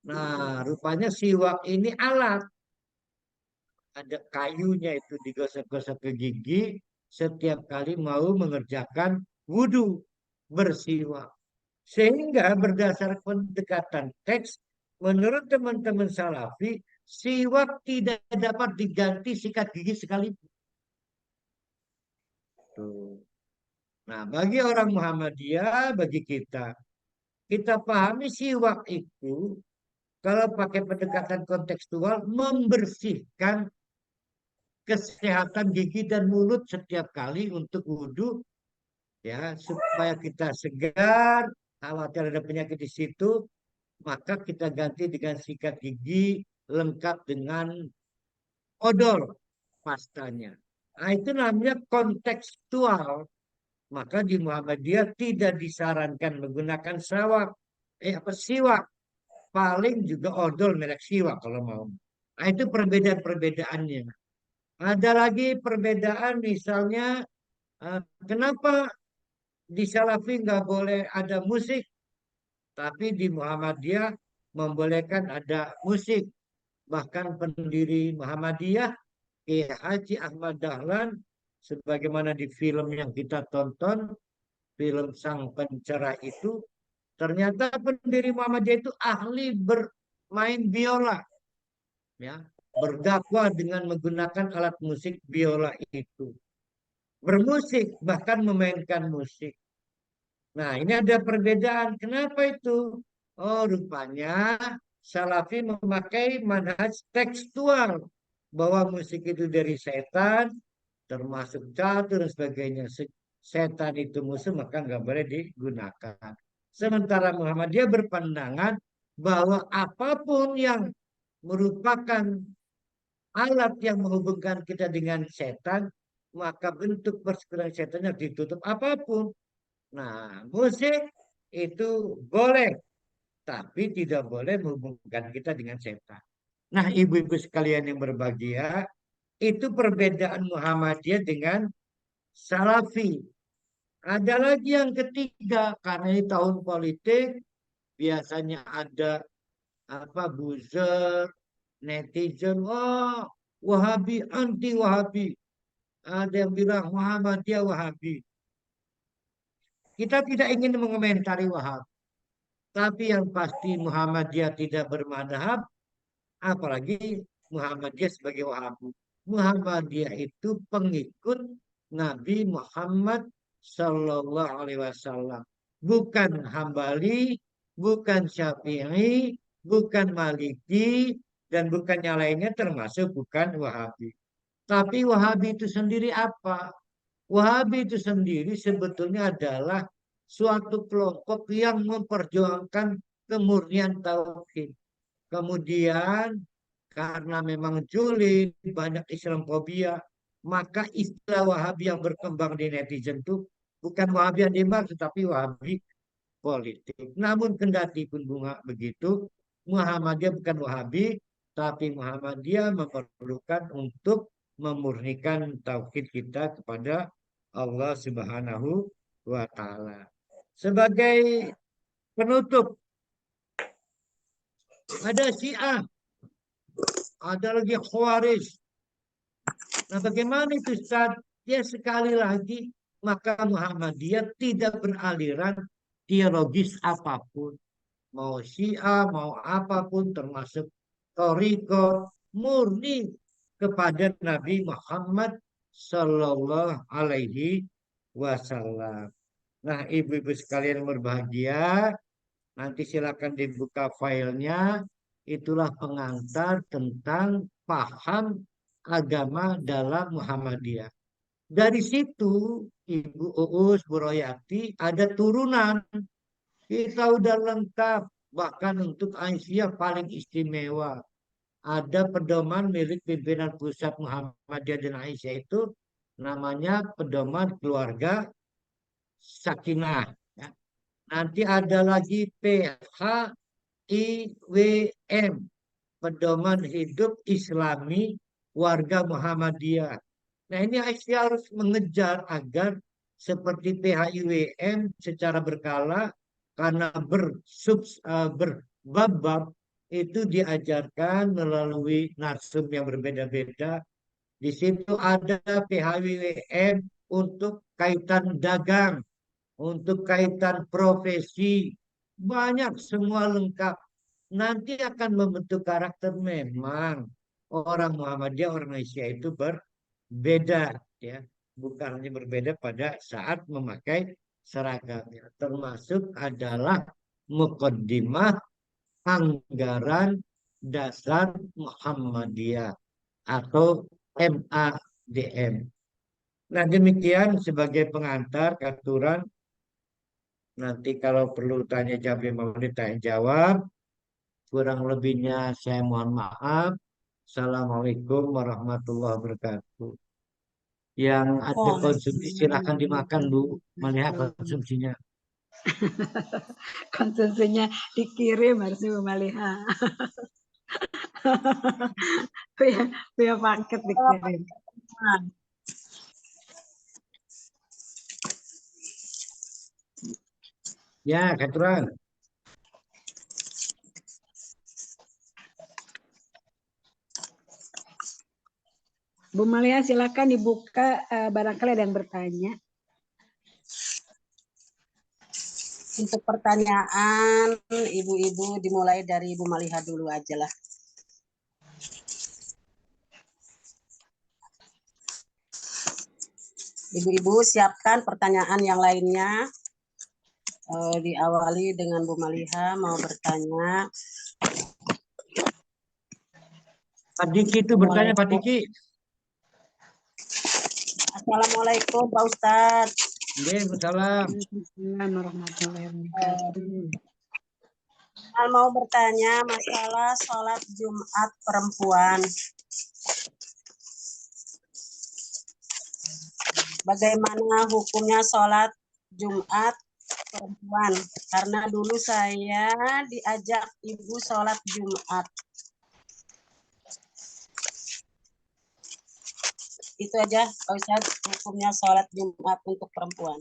Nah, rupanya siwak ini alat. Ada kayunya itu digosok-gosok ke gigi setiap kali mau mengerjakan wudhu, bersiwak. Sehingga berdasar pendekatan teks, menurut teman-teman Salafi, siwak tidak dapat diganti sikat gigi sekalipun. Tuh. Nah, bagi orang Muhammadiyah, bagi kita pahami siwak itu kalau pakai pendekatan kontekstual membersihkan kesehatan gigi dan mulut setiap kali untuk wudhu, ya, supaya kita segar, khawatir ada penyakit di situ, maka kita ganti dengan sikat gigi lengkap dengan odol pastanya. Nah, itu namanya kontekstual. Maka di Muhammadiyah tidak disarankan menggunakan siwak. Paling juga odol merek siwak kalau mau. Nah, itu perbedaan-perbedaannya. Ada lagi perbedaan misalnya kenapa di Salafi nggak boleh ada musik, tapi di Muhammadiyah membolehkan ada musik. Bahkan pendiri Muhammadiyah, Kiai Haji Ahmad Dahlan, sebagaimana di film yang kita tonton, film Sang Pencerah itu, ternyata pendiri Muhammadiyah itu ahli bermain biola, ya, berdakwah dengan menggunakan alat musik biola itu, bermusik bahkan memainkan musik. Nah, ini ada perbedaan. Kenapa itu? Oh, rupanya Salafi memakai manhaj tekstual bahwa musik itu dari setan, termasuk catur dan sebagainya. Setan itu musuh, maka nggak boleh digunakan. Sementara Muhammadiyah berpandangan bahwa apapun yang merupakan alat yang menghubungkan kita dengan setan, maka bentuk persekutuan setannya ditutup apapun. Nah, musik itu boleh, tapi tidak boleh menghubungkan kita dengan setan. Nah, ibu-ibu sekalian yang berbahagia, itu perbedaan Muhammadiyah dengan Salafi. Ada lagi yang ketiga, karena ini tahun politik, biasanya ada buzzer, netizen, oh, Wahabi, anti Wahabi. Ada yang bilang Muhammadiyah Wahabi. Kita tidak ingin mengomentari Wahabi. Tapi yang pasti Muhammadiyah tidak bermadhab, apalagi Muhammadiyah sebagai Wahabi. Muhammadiyah itu pengikut Nabi Muhammad Sallallahu Alaihi Wasallam. Bukan Hambali, bukan Syafi'i, bukan Maliki, dan bukan yang lainnya termasuk bukan Wahabi. Tapi Wahabi itu sendiri apa? Wahabi itu sendiri sebetulnya adalah suatu kelompok yang memperjuangkan kemurnian tauhid. Kemudian karena memang julid, banyak Islamfobia, maka istilah Wahabi yang berkembang di netizen itu bukan Wahabi yang dimaksud, tapi Wahabi politik. Namun kendati pun bunga begitu, Muhammadiyah bukan Wahabi, tapi Muhammadiyah memerlukan untuk memurnikan tauhid kita kepada Allah Subhanahu wa Ta'ala. Sebagai penutup, ada Syiah, ada lagi Khawarij. Nah, bagaimana itu Ustaz? Ya, sekali lagi, maka Muhammadiyah tidak beraliran teologis apapun. Mau Syiah, mau apapun, termasuk Thariqah, murni kepada Nabi Muhammad Sallallahu Alaihi Wasallam. Nah, ibu-ibu sekalian berbahagia, nanti silakan dibuka filenya. Itulah pengantar tentang paham agama dalam Muhammadiyah. Dari situ, Ibu Uus, Bu Royati, ada turunan. Kita udah lengkap, bahkan untuk Aisyah paling istimewa. Ada pedoman milik pimpinan pusat Muhammadiyah dan Aisyah itu, namanya pedoman keluarga Sakinah. Ya. Nanti ada lagi PHIWM, pedoman hidup Islami warga Muhammadiyah. Nah, ini Aisyah harus mengejar agar seperti PHIWM secara berkala karena berbab-bab itu diajarkan melalui narsum yang berbeda-beda. Di situ ada PHWWM untuk kaitan dagang, untuk kaitan profesi, banyak semua lengkap. Nanti akan membentuk karakter memang orang Muhammadiyah, orang Asia itu berbeda, ya, bukan hanya berbeda pada saat memakai seragamnya. Termasuk adalah muqaddimah anggaran dasar Muhammadiyah atau MADM. Nah, demikian sebagai pengantar aturan. Nanti kalau perlu tanya jawab 5 menit tanya jawab. Kurang lebihnya saya mohon maaf. Assalamualaikum warahmatullahi wabarakatuh. Yang ada konsumsi silahkan dimakan Bu. Melihat konsumsinya. Konsumsinya dikirim harus Bu Maliha. Via paket dikirim. Ya, Katuran. Bu Maliha silakan dibuka, barangkali ada yang bertanya. Untuk pertanyaan ibu-ibu dimulai dari Ibu Maliha dulu aja lah. Ibu-ibu siapkan pertanyaan yang lainnya. Diawali dengan Bu Maliha mau bertanya. Pak Diki itu bertanya, Pak Diki. Assalamualaikum Pak Ustadz. Waalaikumsalam. Assalamualaikum warahmatullahi wabarakatuh. Mau bertanya masalah sholat Jumat perempuan. Bagaimana hukumnya sholat Jumat perempuan? Karena dulu saya diajak ibu sholat Jumat. Itu aja Pak Ustadz, hukumnya sholat Jumat untuk perempuan.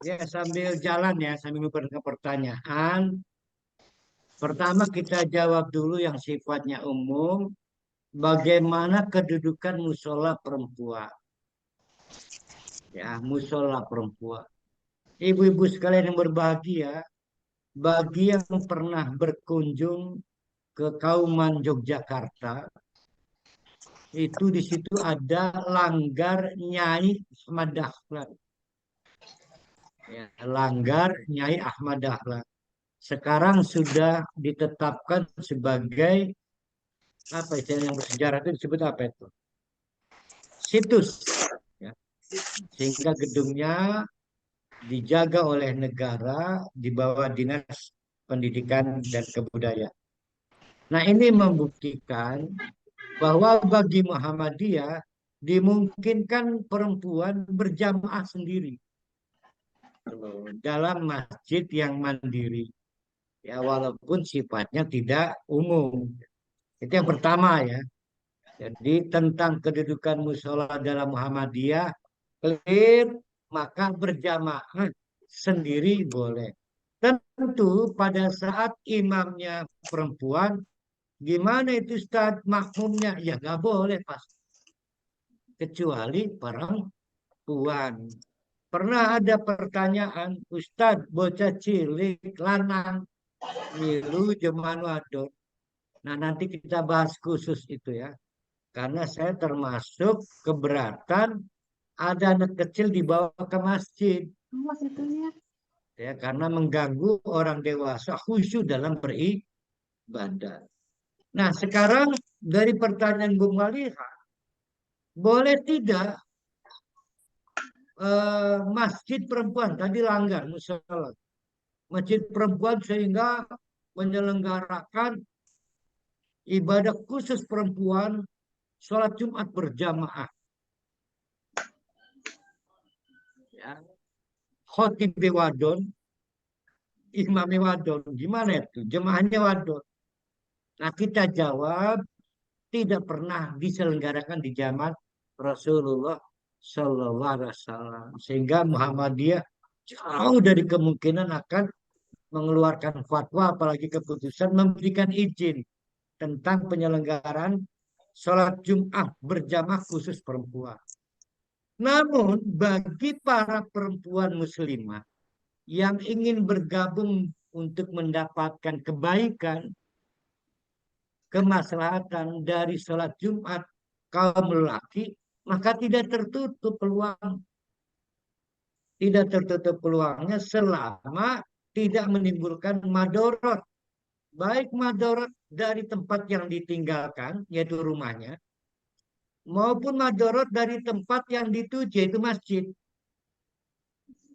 Ya, sambil jalan ya, sambil mendengar pertanyaan. Pertama kita jawab dulu yang sifatnya umum. Bagaimana kedudukan musola perempuan? Ya, musola perempuan. Ibu-ibu sekalian yang berbahagia, bagi yang pernah berkunjung ke Kauman Yogyakarta, itu di situ ada Langgar Nyai Ahmad Dahlan. Ya, Langgar Nyai Ahmad Dahlan. Sekarang sudah ditetapkan sebagai apa istilah yang bersejarah itu disebut apa itu? Situs. Ya. Sehingga gedungnya dijaga oleh negara di bawah Dinas Pendidikan dan Kebudayaan. Nah, ini membuktikan bahwa bagi Muhammadiyah dimungkinkan perempuan berjamaah sendiri dalam masjid yang mandiri, ya, walaupun sifatnya tidak umum. Itu yang pertama ya. Jadi tentang kedudukan musola dalam Muhammadiyah clear, maka berjamaah sendiri boleh. Tentu pada saat imamnya perempuan, gimana itu Ustaz makmumnya? Ya nggak boleh pasti. Kecuali perempuan. Pernah ada pertanyaan, Ustaz bocah cilik lanang milu jeman wadon. Nah nanti kita bahas khusus itu ya. Karena saya termasuk keberatan ada anak kecil dibawa ke masjid. Ya, karena mengganggu orang dewasa khusyuk dalam beribadah. Nah, sekarang dari pertanyaan Bung Maliha, boleh tidak masjid perempuan tadi langgar musola, masjid perempuan sehingga menyelenggarakan ibadah khusus perempuan, sholat Jumat berjamaah. Ya. Khotib wadon, imam wadon, gimana itu? Jemaahnya wadon. Nah, kita jawab tidak pernah diselenggarakan di zaman Rasulullah Sallallahu Alaihi Wasallam. Sehingga Muhammadiyah jauh dari kemungkinan akan mengeluarkan fatwa, apalagi keputusan memberikan izin tentang penyelenggaraan sholat Jum'ah berjamaah khusus perempuan. Namun bagi para perempuan muslimah yang ingin bergabung untuk mendapatkan kebaikan, kemaslahatan dari sholat Jumat kaum lelaki, maka tidak tertutup peluang. Tidak tertutup peluangnya selama tidak menimbulkan madorot. Baik madorot dari tempat yang ditinggalkan, yaitu rumahnya, maupun madorot dari tempat yang dituju, yaitu masjid.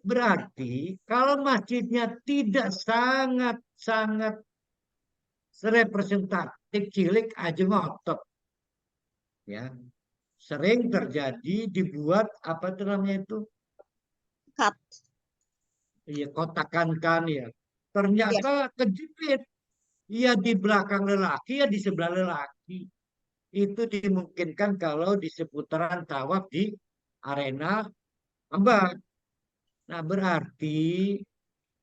Berarti kalau masjidnya tidak sangat-sangat representatif, cilik aja ngotot. Ya. Sering terjadi dibuat apa itu namanya itu? Cut. Iya, kotakan kan ya. Ternyata kejepit. Ya di belakang lelaki, ya di sebelah lelaki. Itu dimungkinkan kalau di seputaran tawaf di arena Ka'bah. Nah, berarti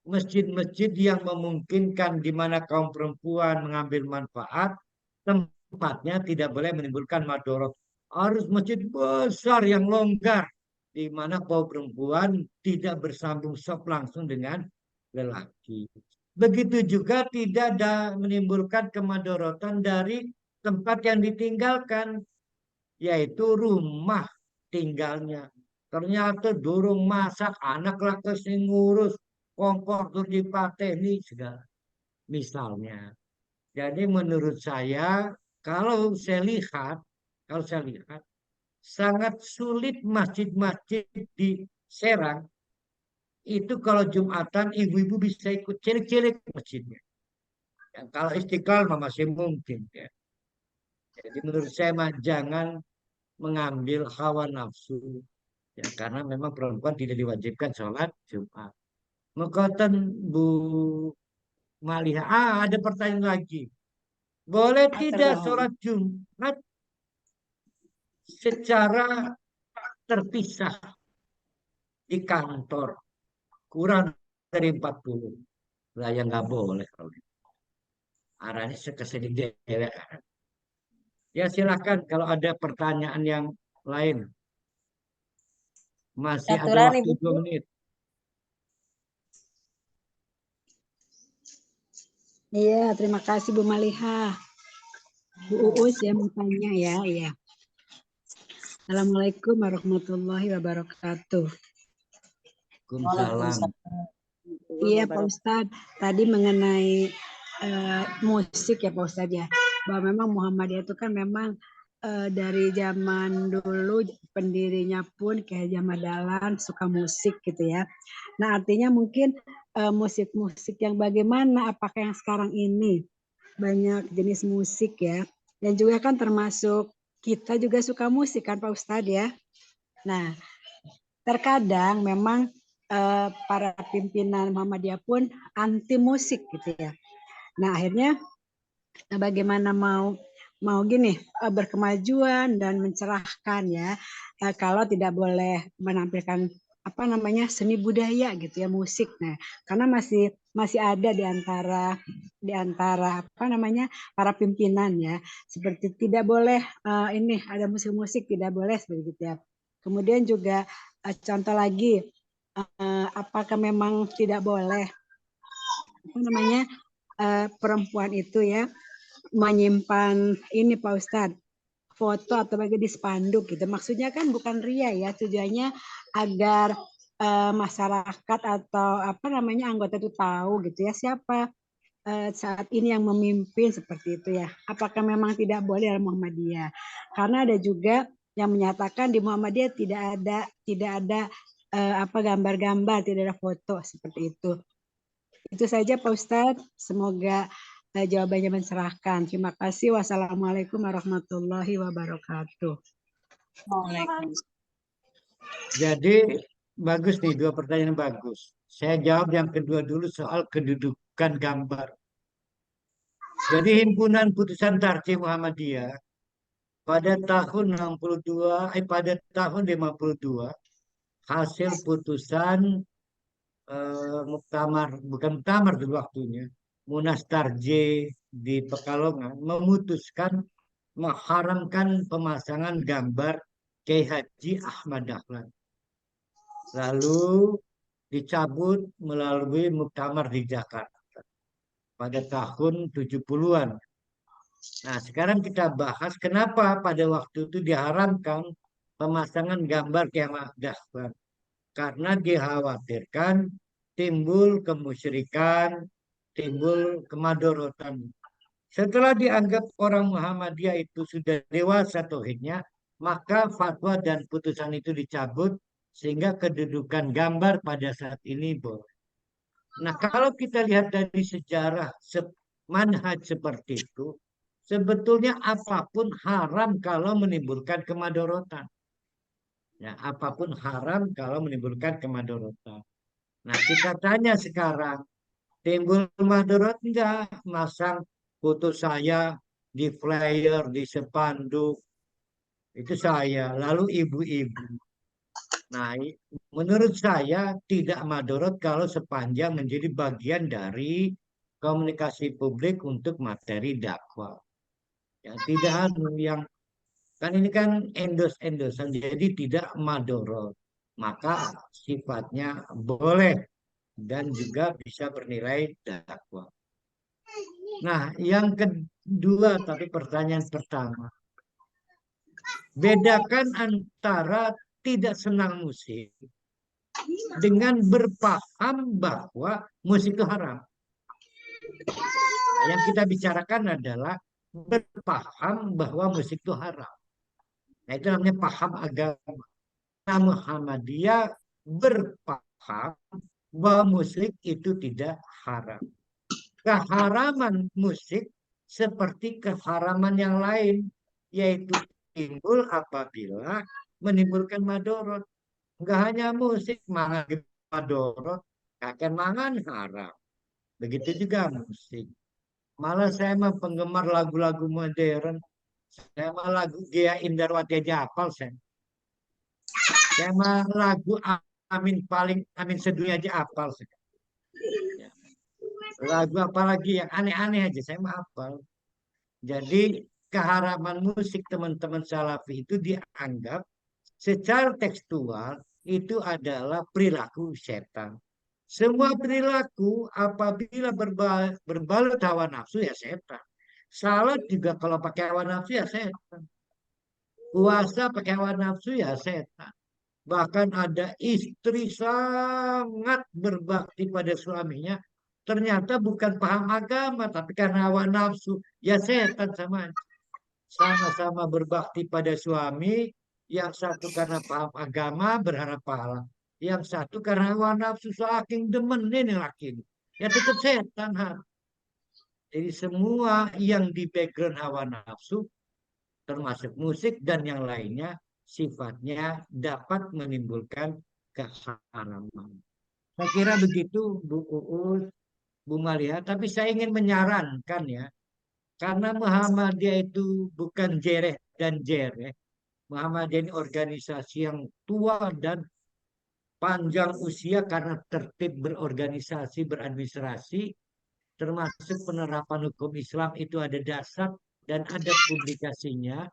masjid-masjid yang memungkinkan di mana kaum perempuan mengambil manfaat, tempatnya tidak boleh menimbulkan madorot. Harus masjid besar yang longgar, di mana kaum perempuan tidak bersambung sop langsung dengan lelaki. Begitu juga tidak ada menimbulkan kemadorotan dari tempat yang ditinggalkan, yaitu rumah tinggalnya. Ternyata durung masak, anak laki sing ngurus, kompor tuh dipateni segala. Misalnya. Jadi menurut saya, kalau saya lihat, sangat sulit masjid-masjid di Serang itu kalau Jumatan ibu-ibu bisa ikut cilik-cilik masjidnya. Ya, kalau Istiqlal masih mungkin ya. Jadi menurut saya jangan mengambil hawa nafsu ya, karena memang perempuan tidak diwajibkan sholat Jumat. Mengatakan Bu Maliha, ada pertanyaan lagi. Boleh tidak sholat Jumat secara terpisah di kantor kurang dari 40? Lah yang nggak boleh kalau gitu. Arahnya sekesedih. Ya silakan kalau ada pertanyaan yang lain. Masih ada Aturan, waktu Ibu. 2 menit. Iya, terima kasih Bu Maliha. Bu Uus yang mau tanya ya, iya. Assalamualaikum warahmatullahi wabarakatuh. Waalaikumsalam. Iya Pak Ustadz, tadi mengenai musik ya Pak Ustadz ya, bahwa memang Muhammadiyah itu kan memang dari zaman dulu pendirinya pun kayak zaman Dahlan suka musik gitu ya. Nah artinya mungkin musik-musik yang bagaimana, apakah yang sekarang ini banyak jenis musik ya, dan juga kan termasuk kita juga suka musik kan Pak Ustadz ya. Nah terkadang memang para pimpinan Muhammadiyah pun anti musik gitu ya. Nah akhirnya bagaimana mau gini berkemajuan dan mencerahkan ya kalau tidak boleh menampilkan apa namanya seni budaya gitu ya musik. Nah karena masih ada di antara apa namanya para pimpinan ya seperti tidak boleh ini ada musik-musik tidak boleh seperti itu ya. Kemudian juga contoh lagi apakah memang tidak boleh apa namanya perempuan itu ya menyimpan ini Pak Ustadz foto atau bagi di spanduk gitu. Maksudnya kan bukan ria ya, tujuannya agar masyarakat atau apa namanya anggota itu tahu gitu ya siapa saat ini yang memimpin seperti itu ya. Apakah memang tidak boleh dalam Muhammadiyah? Karena ada juga yang menyatakan di Muhammadiyah tidak ada apa gambar-gambar, tidak ada foto seperti itu. Itu saja Pak Ustadz. Semoga jawabannya mencerahkan. Terima kasih. Wassalamualaikum warahmatullahi wabarakatuh. Jadi bagus nih, 2 pertanyaan bagus. Saya jawab yang kedua dulu soal kedudukan gambar. Jadi himpunan putusan tarjih Muhammadiyah pada tahun 62, pada tahun 52 hasil putusan muktamar, bukan muktamar dulu waktunya, Munas Tarji di Pekalongan memutuskan mengharamkan pemasangan gambar Kiai Haji Ahmad Dahlan. Lalu dicabut melalui muktamar di Jakarta pada tahun 70-an. Nah, sekarang kita bahas kenapa pada waktu itu diharamkan pemasangan gambar Kiai Ahmad Dahlan. Karena dikhawatirkan timbul kemusyrikan, timbul kemadorotan. Setelah dianggap orang Muhammadiyah itu sudah dewasa tauhidnya, maka fatwa dan putusan itu dicabut sehingga kedudukan gambar pada saat ini boleh. Nah, kalau kita lihat dari sejarah manhaj seperti itu, sebetulnya apapun haram kalau menimbulkan kemadorotan. Ya, apapun haram kalau menimbulkan kemadorotan. Nah, kita tanya sekarang, timbul madorot enggak masang foto saya di flyer, di spanduk, itu saya, lalu ibu-ibu. Nah, menurut saya tidak madorot kalau sepanjang menjadi bagian dari komunikasi publik untuk materi dakwah. Ya, tidak harus yang kan ini kan endos-endosan, jadi tidak madorot. Maka sifatnya boleh dan juga bisa bernilai dakwah. Nah, yang kedua, tapi pertanyaan pertama, bedakan antara tidak senang musik dengan berpaham bahwa musik itu haram. Nah, yang kita bicarakan adalah berpaham bahwa musik itu haram. Nah, itu namanya paham agama. Nah, Muhammadiyah berpaham bahwa musik itu tidak haram. Keharaman musik seperti keharaman yang lain, yaitu timbul apabila menimbulkan madorot. Enggak hanya musik, mangan madorot, kakek mangan haram. Begitu juga musik. Malah saya mah penggemar lagu-lagu modern. Saya mah lagu Gia Indarwati aja hafal saya. Saya mah lagu Amin Sedunia aja hafal saya. Lagu apalagi yang aneh-aneh aja saya mah hafal. Jadi keharaman musik teman-teman salafi itu dianggap secara tekstual itu adalah perilaku setan. Semua perilaku apabila berbalut hawa nafsu ya setan. Salat juga kalau pakai hawa nafsu ya setan. Puasa pakai hawa nafsu ya setan. Bahkan ada istri sangat berbakti pada suaminya. Ternyata bukan paham agama, tapi karena hawa nafsu. Ya setan sama. Sama-sama berbakti pada suami. Yang satu karena paham agama, berharap pahala. Yang satu karena hawa nafsu, saking demen ini laki ini. Ya tetap setan. Jadi semua yang di background hawa nafsu, termasuk musik dan yang lainnya, sifatnya dapat menimbulkan keharaman. Saya kira begitu Bu Uus, Bu Malia. Tapi saya ingin menyarankan ya, karena Muhammadiyah itu bukan jereh dan jereh. Muhammadiyah ini organisasi yang tua dan panjang usia karena tertib berorganisasi, beradministrasi, termasuk penerapan hukum Islam itu ada dasar dan ada publikasinya.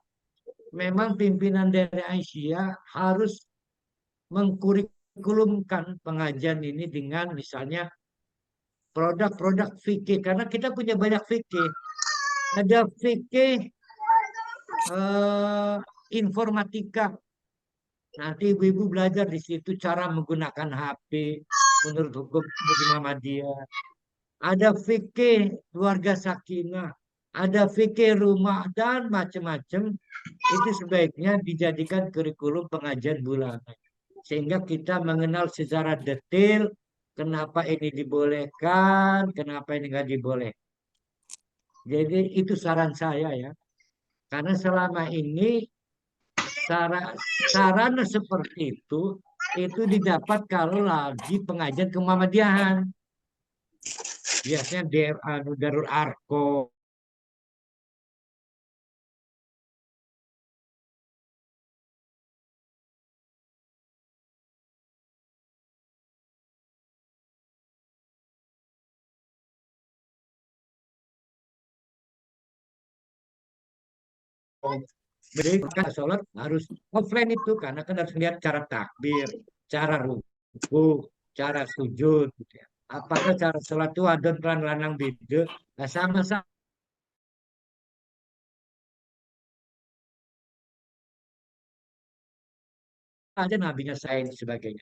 Memang pimpinan dari Aisyah harus mengkurikulumkan pengajian ini dengan misalnya produk-produk fikih karena kita punya banyak fikih. Ada fikih informatika. Nanti ibu-ibu belajar di situ cara menggunakan HP menurut hukum Muhammadiyah. Ada fikih keluarga sakinah, ada fikih rumah dan macam-macam. Itu sebaiknya dijadikan kurikulum pengajian bulanan. Sehingga kita mengenal secara detail kenapa ini dibolehkan, kenapa ini nggak dibolehkan. Jadi itu saran saya ya. Karena selama ini sarana seperti itu didapat kalau lagi pengajian kemuhammadiyahan. Biasanya Darul Arkom Mereka sholat harus offline itu karena kan harus lihat cara takbir, cara ruku, cara sujud, gitu ya. Apakah cara sholat itu ada lanang beda? Nah, sama-sama aja nabinya saya dan sebagainya.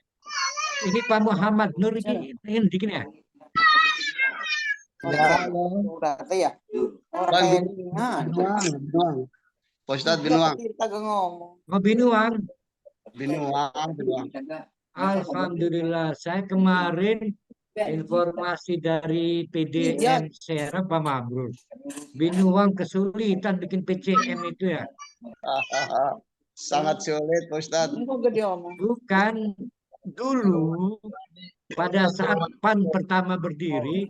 Ini Pak Muhammad Nur ini bikin ya. Berarti ya. Orang kayak gini. Binuang. Pak Ustadz Binuang. Kita ngomong. Mau Binuang. Binuang. Alhamdulillah, saya kemarin informasi dari PDM Serap Pak Mabrur. Binuang kesulitan bikin PCM itu ya. Sangat sulit Pak Ustadz. Bukan dulu pada saat PAN pertama berdiri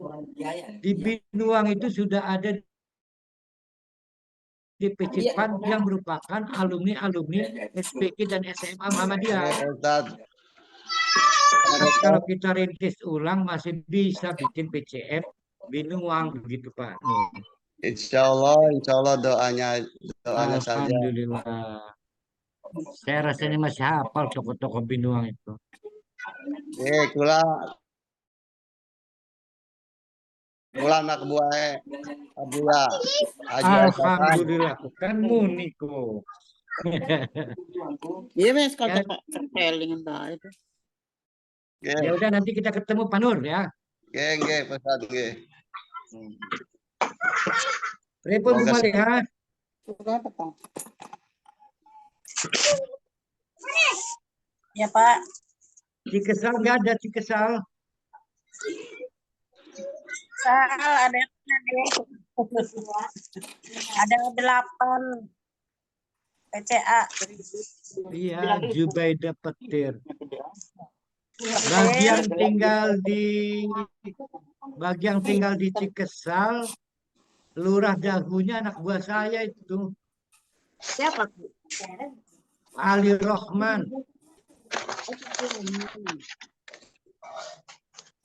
di Binuang itu sudah ada DPC PAN yang merupakan alumni SPK dan SMA Muhammadiyah. Kalau kita rintis ulang masih bisa bikin PCM Binuang begitu Pak. Insya Allah doanya saja. Alhamdulillah. Saya rasanya masih hafal tokoh-tokoh Binuang itu. Kula anak buah Abdullah. Alhamdulillah, bukan Muniko. Iya mes kalau terkeling entah itu. Ya udah nanti kita ketemu Pak Nur ya. Nggih, Pak Ustadz nggih. Repot kembali ya. Ya Pak. Cikesal nggak ada Cikesal. Ada 8 PCA. Iya, Jubaida Petir. Bagi yang tinggal di Cikesal, Lurah Dahunya anak buah saya itu. Siapa? Ali Rohman.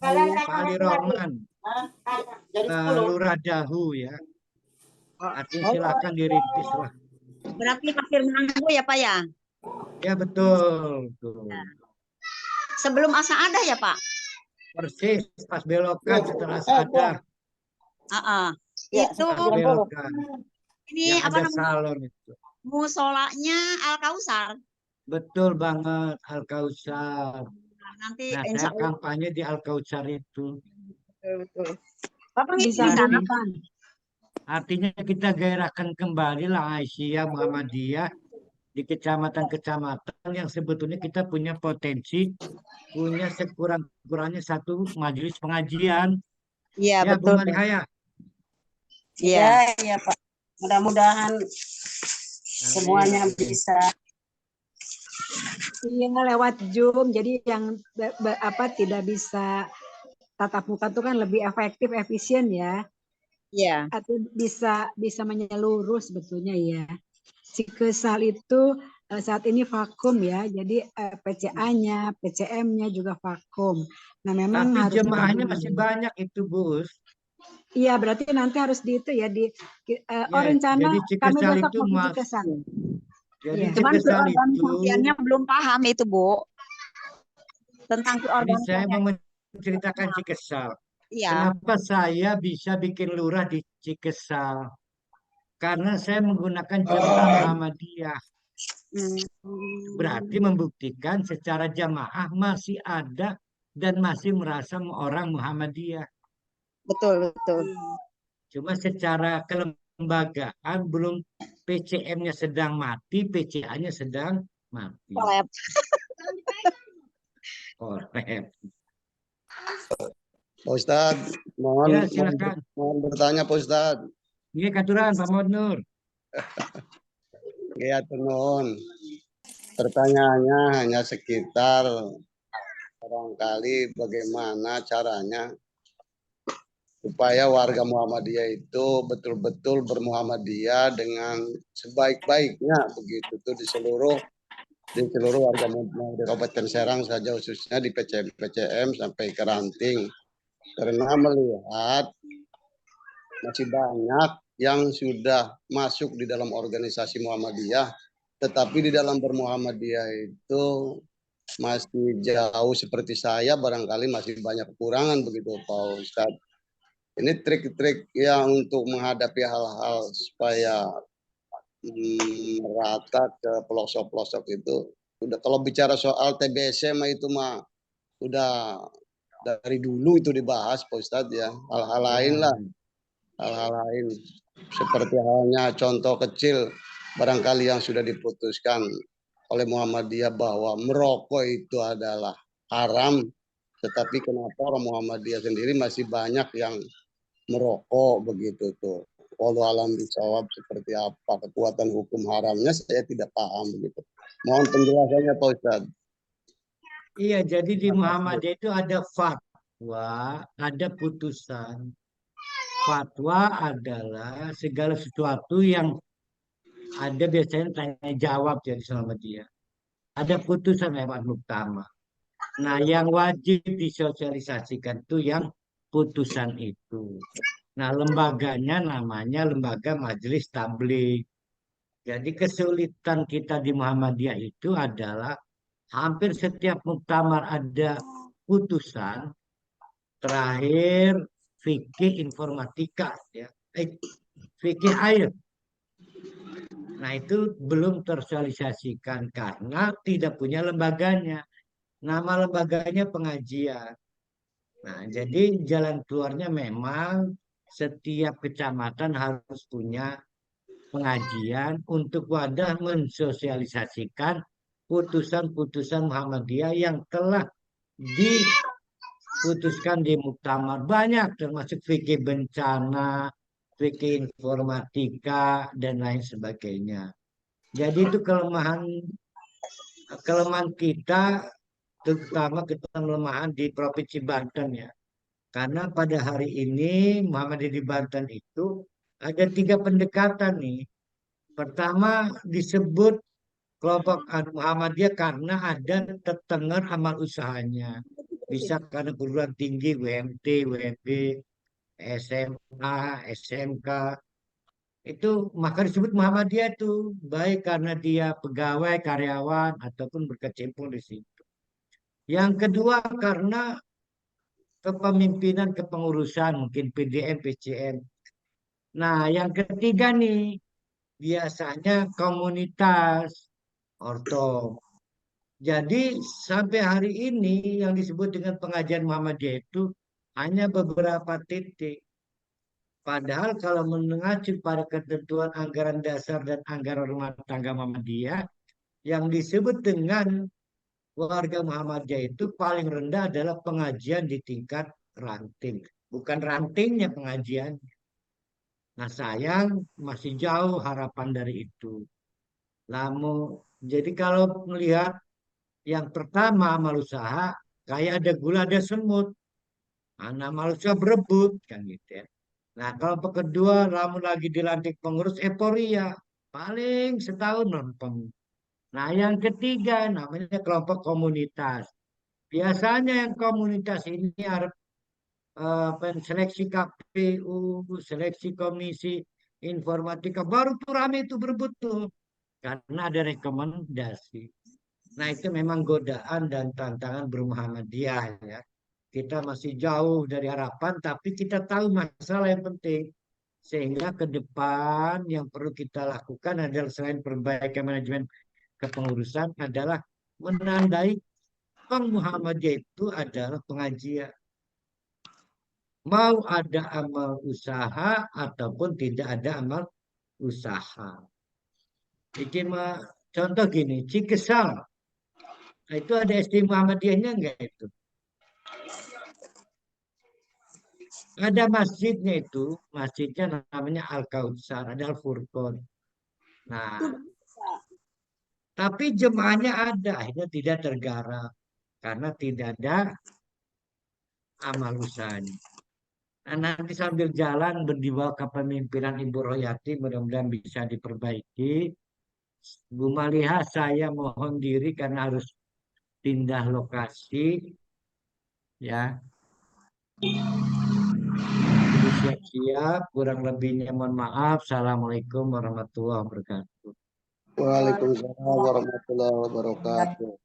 Pak Ali Rohman. Lurah Dahu ya. Artinya silakan dirintis lah. Berarti Pasir Manggu ya Pak ya? Ya betul. Sebelum Asa ada ya Pak? Persis pas belokan setelah sadar. Itu Belokan. ini Yang apa ada namanya? salon itu. Musolanya Al Kausar. Betul banget Al Kausar. Nanti Nah, insya saya Allah. kampanye di Al Kausar itu. Betul. Bapak Bisa di sana. Artinya kita gairahkan kembali lah Aisyah Muhammadiyah di kecamatan-kecamatan yang sebetulnya kita punya potensi, punya sekurang-kurangnya satu majelis pengajian. Iya Ya, betul. Bu Malihaya. Iya. Ya Pak. Mudah-mudahan semuanya bisa. Iya lewat Zoom, jadi yang tidak bisa tatap muka itu kan lebih efektif, efisien ya. Iya. Atau bisa menyeluruh sebetulnya ya. Cikesal itu saat ini vakum ya, jadi PCA-nya, PCM-nya juga vakum. Nah memang Tapi harus jemaahnya masih banyak itu, Bus. Iya, berarti nanti harus di itu ya rencana jadi kami Cikesal besok itu mau ke Cikesal. Jadi Iya. Cuman Cikesal itu, organisasiannya belum paham itu Bu. Tentang ini organisasi. saya mau menceritakan Cikesal. Iya. Kenapa saya bisa bikin lurah di Cikesal? Karena saya menggunakan jamaah Muhammadiyah. Berarti membuktikan secara jamaah masih ada dan masih merasa orang Muhammadiyah. Betul. Cuma secara kelembagaan belum, PCM-nya sedang mati, PCA-nya sedang mati. Korep. Pak Ustadz, mohon bertanya Pak Ustadz. Ini katuran Pak Nur. Ya tenun. Pertanyaannya hanya sekitar barangkali bagaimana caranya supaya warga Muhammadiyah itu betul-betul bermuhammadiyah dengan sebaik-baiknya begitu tuh di seluruh warga Muhammadiyah Kabupaten Serang saja, khususnya di PCM sampai ke Ranting, karena melihat masih banyak yang sudah masuk di dalam organisasi Muhammadiyah, tetapi di dalam bermuhammadiyah itu masih jauh seperti saya, barangkali masih banyak kekurangan begitu Pak Ustadz. Ini trik-trik yang untuk menghadapi hal-hal supaya merata ke pelosok-pelosok itu. Udah kalau bicara soal TBC mah itu mah udah dari dulu itu dibahas Pak Ustadz ya. Hal-hal lain lah. Hal-hal lain seperti halnya contoh kecil barangkali yang sudah diputuskan oleh Muhammadiyah bahwa merokok itu adalah haram, tetapi kenapa orang Muhammadiyah sendiri masih banyak yang merokok begitu tuh. Walau alam bisawab seperti apa kekuatan hukum haramnya saya tidak paham begitu. Mohon penjelasannya Pak Ustadz. Iya, jadi di Muhammadiyah itu ada fatwa, ada putusan. Fatwa adalah segala sesuatu yang ada biasanya tanya jawab jadi selama dia. Ada putusan lewat muktamar. Nah, yang wajib disosialisasikan itu yang putusan itu. Nah, lembaganya namanya Lembaga Majelis Tabligh. Jadi kesulitan kita di Muhammadiyah itu adalah hampir setiap muktamar ada putusan, terakhir fikih informatika ya. Fikih air. Nah, itu belum tersosialisasikan karena tidak punya lembaganya. Nama lembaganya pengajian. Nah, jadi jalan keluarnya memang setiap kecamatan harus punya pengajian untuk wadah mensosialisasikan putusan-putusan Muhammadiyah yang telah diputuskan di muktamar. Banyak termasuk fikih bencana, fikih informatika, dan lain sebagainya. Jadi itu kelemahan kita, terutama kelemahan di Provinsi Banten ya. Karena pada hari ini Muhammadiyah di Banten itu ada 3 pendekatan nih. Pertama disebut kelompok Muhammadiyah karena ada tetenger amal usahanya. Bisa karena perguruan tinggi, UMT, UMB, SMA, SMK. Itu maka disebut Muhammadiyah itu baik karena dia pegawai, karyawan, ataupun berkecimpung di situ. Yang kedua karena kepemimpinan kepengurusan, mungkin PDM, PCM. Nah, yang ketiga nih, biasanya komunitas orto. Jadi sampai hari ini yang disebut dengan pengajian Muhammadiyah itu hanya beberapa titik. Padahal kalau mengacu pada ketentuan anggaran dasar dan anggaran rumah tangga Muhammadiyah, yang disebut dengan warga Muhammadiyah itu paling rendah adalah pengajian di tingkat ranting. Bukan rantingnya pengajian. Nah, sayang masih jauh harapan dari itu. Jadi kalau melihat yang pertama amal usaha, kayak ada gula ada semut. Nah, amal usaha berebut kan gitu ya. Nah, kalau kedua lamun lagi dilantik pengurus euforia, paling setahun nonton. Nah, yang ketiga namanya kelompok komunitas. Biasanya yang komunitas ini harus seleksi KPU, seleksi komisi informatika, baru tuh rame itu berebut tuh. Karena ada rekomendasi. Nah, itu memang godaan dan tantangan bermuhammadiyah ya. Kita masih jauh dari harapan, tapi kita tahu masalah yang penting. Sehingga ke depan yang perlu kita lakukan adalah selain perbaikan manajemen kepengurusan adalah menandai Muhammadiyah itu adalah pengajian. Mau ada amal usaha ataupun tidak ada amal usaha. Bikin contoh gini, Cikesal. Nah, itu ada SD Muhammadiyahnya enggak itu? Ada masjidnya itu, masjidnya namanya Al-Kautsar, ada Al-Furqon. Nah, tapi jemaahnya ada, akhirnya tidak tergarap karena tidak ada amal usahanya. Nah, nanti sambil jalan di bawah kepemimpinan Ibu Royati, mudah-mudahan bisa diperbaiki. Bu Maliha, saya mohon diri karena harus pindah lokasi, ya. siap-siap. Kurang lebihnya mohon maaf. Assalamualaikum warahmatullahi wabarakatuh. Waalaikumsalam warahmatullahi wabarakatuh.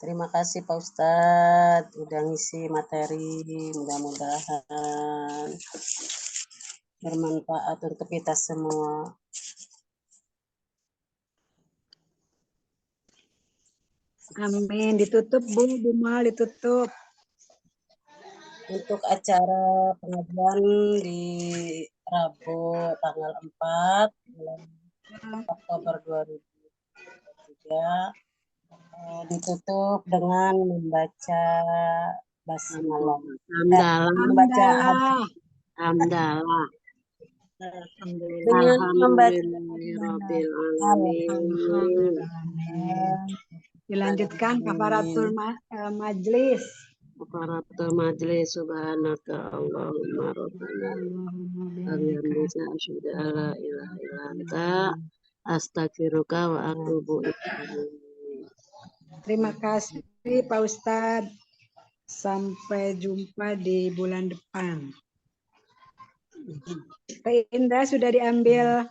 Terima kasih Pak Ustadz udah ngisi materi, mudah-mudahan bermanfaat untuk kita semua. Amin. Ditutup Bu Mal, ditutup. Untuk acara pengajian di Rabu tanggal 4 bulan Oktober 2023 ditutup dengan membaca basmalah. Membaca Hamdalah. dengan membaca Alhamdulillahirabbil alamin. Dilanjutkan kafaratul majlis. Kafaratul majlis subhanaka Allahumma rabbana bihamdika asyhadu an la ilaha illa anta astaghfiruka wa atubu ilaik. Terima kasih Pak Ustadz. Sampai jumpa di bulan depan. Pak Indra sudah diambil